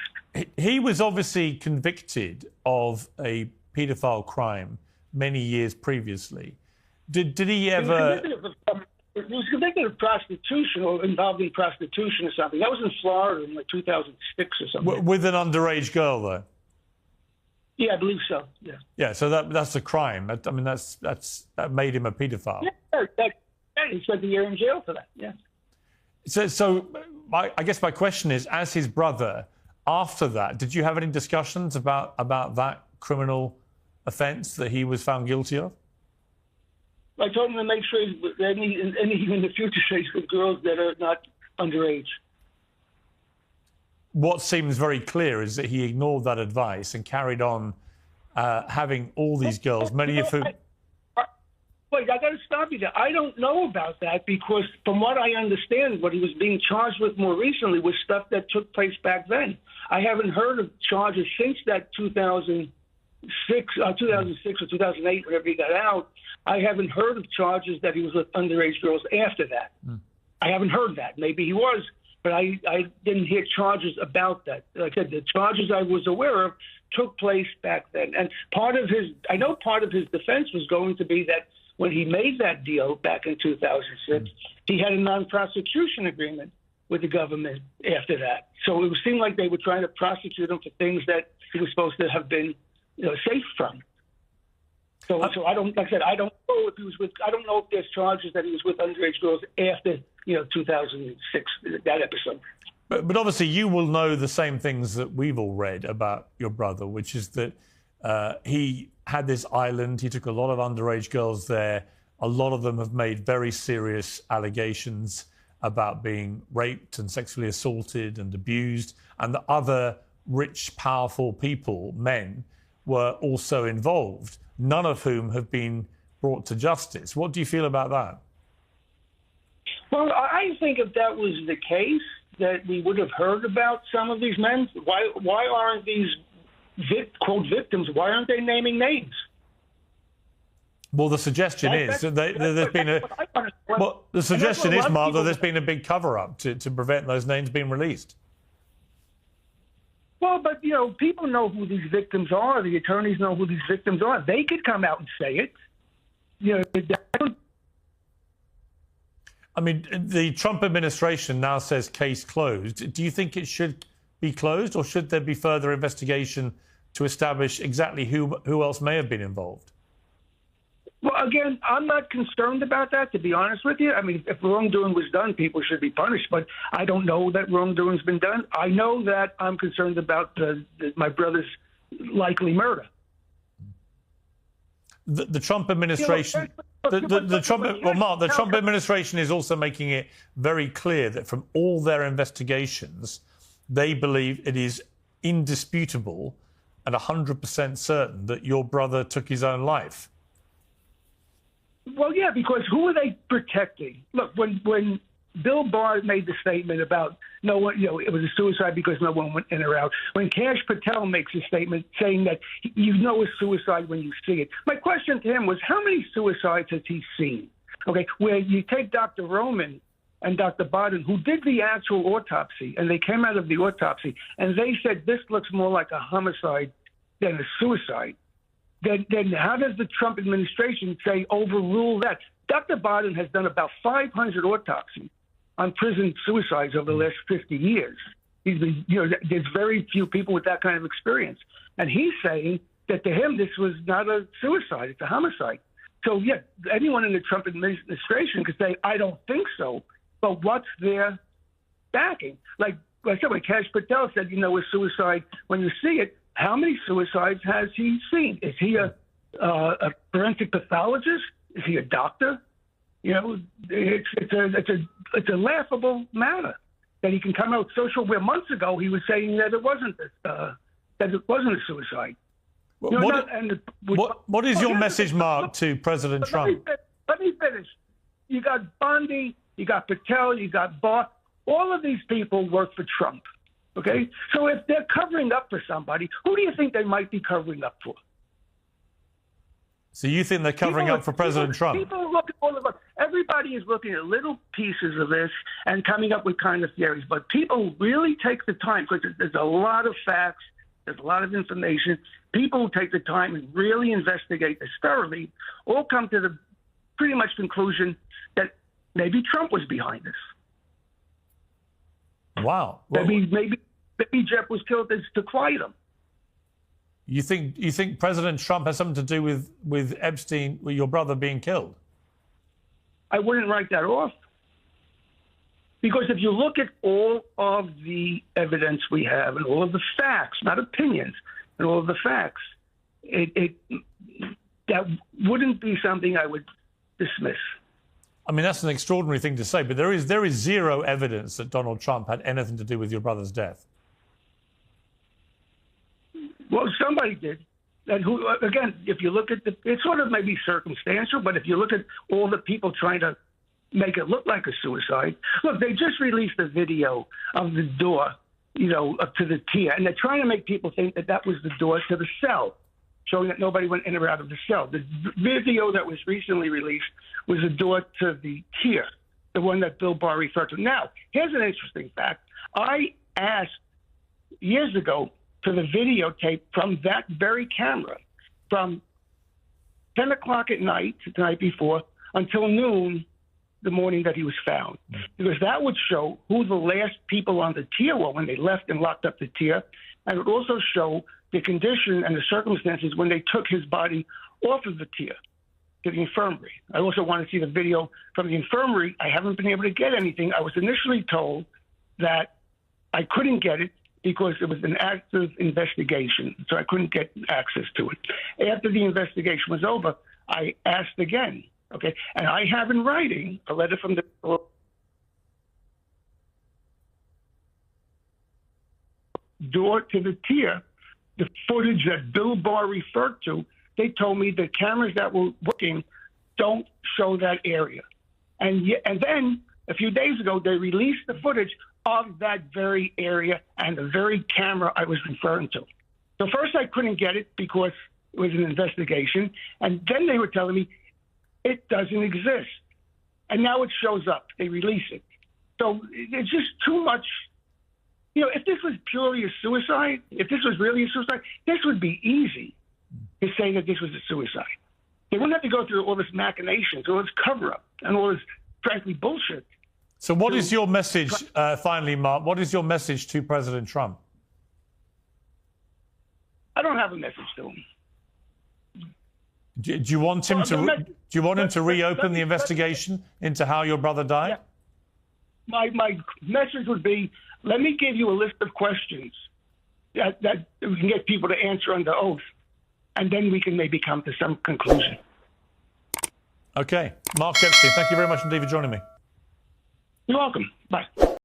He was obviously convicted of a paedophile crime many years previously. Did he ever... He was convicted of prostitution or involved in prostitution or something. That was in Florida in 2006 or something. With an underage girl, though? Yeah, I believe so, yeah. Yeah, so that's a crime. I mean, that made him a paedophile. Yeah, he spent a year in jail for that, yeah. So I guess my question is, as his brother, after that, did you have any discussions about that criminal offence that he was found guilty of? I told him to make sure anything in the future stays with girls that are not underage. What seems very clear is that he ignored that advice and carried on having all these girls, many of whom... Wait, I got to stop you there. I don't know about that because from what I understand, what he was being charged with more recently was stuff that took place back then. I haven't heard of charges since that 2006 or 2008, whenever he got out. I haven't heard of charges that he was with underage girls after that. I haven't heard that. Maybe he was, but I didn't hear charges about that. Like I said, the charges I was aware of took place back then. And part of his defense was going to be that when he made that deal back in 2006, he had a non-prosecution agreement with the government after that. So it seemed like they were trying to prosecute him for things that he was supposed to have been safe from. So I don't, like I said, I don't know if he was with. I don't know if there's charges that he was with underage girls after 2006, that episode. But obviously, you will know the same things that we've all read about your brother, which is that he had this island. He took a lot of underage girls there. A lot of them have made very serious allegations about being raped and sexually assaulted and abused, and the other rich, powerful people, men, were also involved, none of whom have been brought to justice. What do you feel about that? Well, I think if that was the case, that we would have heard about some of these men. Why aren't these quote victims? Why aren't they naming names? Well, the suggestion is that there's been a. Well, the suggestion is, Mark, that there's been a big cover-up to prevent those names being released. Well, but people know who these victims are. The attorneys know who these victims are. They could come out and say it. I mean, the Trump administration now says case closed. Do you think it should be closed, or should there be further investigation to establish exactly who else may have been involved? Well, again, I'm not concerned about that, to be honest with you. I mean, if wrongdoing was done, people should be punished, but I don't know that wrongdoing's been done. I know that I'm concerned about my brother's likely murder. The Trump administration, the Trump administration is also making it very clear that from all their investigations, they believe it is indisputable and 100% certain that your brother took his own life. Well, yeah, because who are they protecting? Look, when Bill Barr made the statement about no one, it was a suicide because no one went in or out. When Kash Patel makes a statement saying that it's suicide when you see it. My question to him was, how many suicides has he seen? Okay, where you take Dr. Roman and Dr. Bodden, who did the actual autopsy, and they came out of the autopsy, and they said this looks more like a homicide than a suicide. Then how does the Trump administration say overrule that? Dr. Bodden has done about 500 autopsies on prison suicides over the last 50 years. He's been, there's very few people with that kind of experience. And he's saying that to him, this was not a suicide, it's a homicide. So, yeah, anyone in the Trump administration could say, I don't think so, but what's their backing? Like I said, when Kash Patel said, a suicide when you see it, how many suicides has he seen? Is he a forensic pathologist? Is he a doctor? It's a laughable matter that he can come out social. Where months ago he was saying that it wasn't a suicide. What is your message, Mark, to President Trump? Let me finish. You got Bondi, you got Patel, you got Barr. All of these people work for Trump. Okay, so if they're covering up for somebody, who do you think they might be covering up for? So you think they're covering up for President Trump? People look at all of us. Everybody is looking at little pieces of this and coming up with kind of theories. But people really take the time, because there's a lot of facts, there's a lot of information. People who take the time and really investigate this thoroughly all come to the pretty much conclusion that maybe Trump was behind this. Wow. Maybe Jeff was killed to quiet him. You think President Trump has something to do with Epstein, with your brother being killed? I wouldn't write that off. Because if you look at all of the evidence we have and all of the facts, not opinions, and all of the facts, that wouldn't be something I would dismiss. I mean, that's an extraordinary thing to say, but there is zero evidence that Donald Trump had anything to do with your brother's death. Well, somebody did. And who, again, if you look at it's sort of maybe circumstantial, but if you look at all the people trying to make it look like a suicide, look, they just released a video of the door, up to the tier, and they're trying to make people think that was the door to the cell, showing that nobody went in or out of the cell. The video that was recently released was the door to the tier, the one that Bill Barr referred to. Now, here's an interesting fact. I asked years ago for the videotape from that very camera from 10 o'clock at night, the night before, until noon the morning that he was found. Because that would show who the last people on the tier were when they left and locked up the tier. And it would also show the condition and the circumstances when they took his body off of the tier to the infirmary. I also want to see the video from the infirmary. I haven't been able to get anything. I was initially told that I couldn't get it because it was an active investigation, so I couldn't get access to it. After the investigation was over, I asked again, okay? And I have in writing a letter from the door to the tier, the footage that Bill Barr referred to. They told me the cameras that were working don't show that area. And then a few days ago, they released the footage of that very area and the very camera I was referring to. So first I couldn't get it because it was an investigation. And then they were telling me it doesn't exist. And now it shows up. They release it. So it's just too much. If this was purely a suicide, if this was really a suicide, this would be easy to say that this was a suicide. They wouldn't have to go through all this machinations, all this cover-up, and all this, frankly, bullshit. So what is your message, finally, Mark, what is your message to President Trump? I don't have a message to him. Do you want him to reopen the investigation into how your brother died? Yeah. My message would be, let me give you a list of questions that we can get people to answer under oath, and then we can maybe come to some conclusion. Okay. Mark Epstein, thank you very much indeed for joining me. You're welcome. Bye.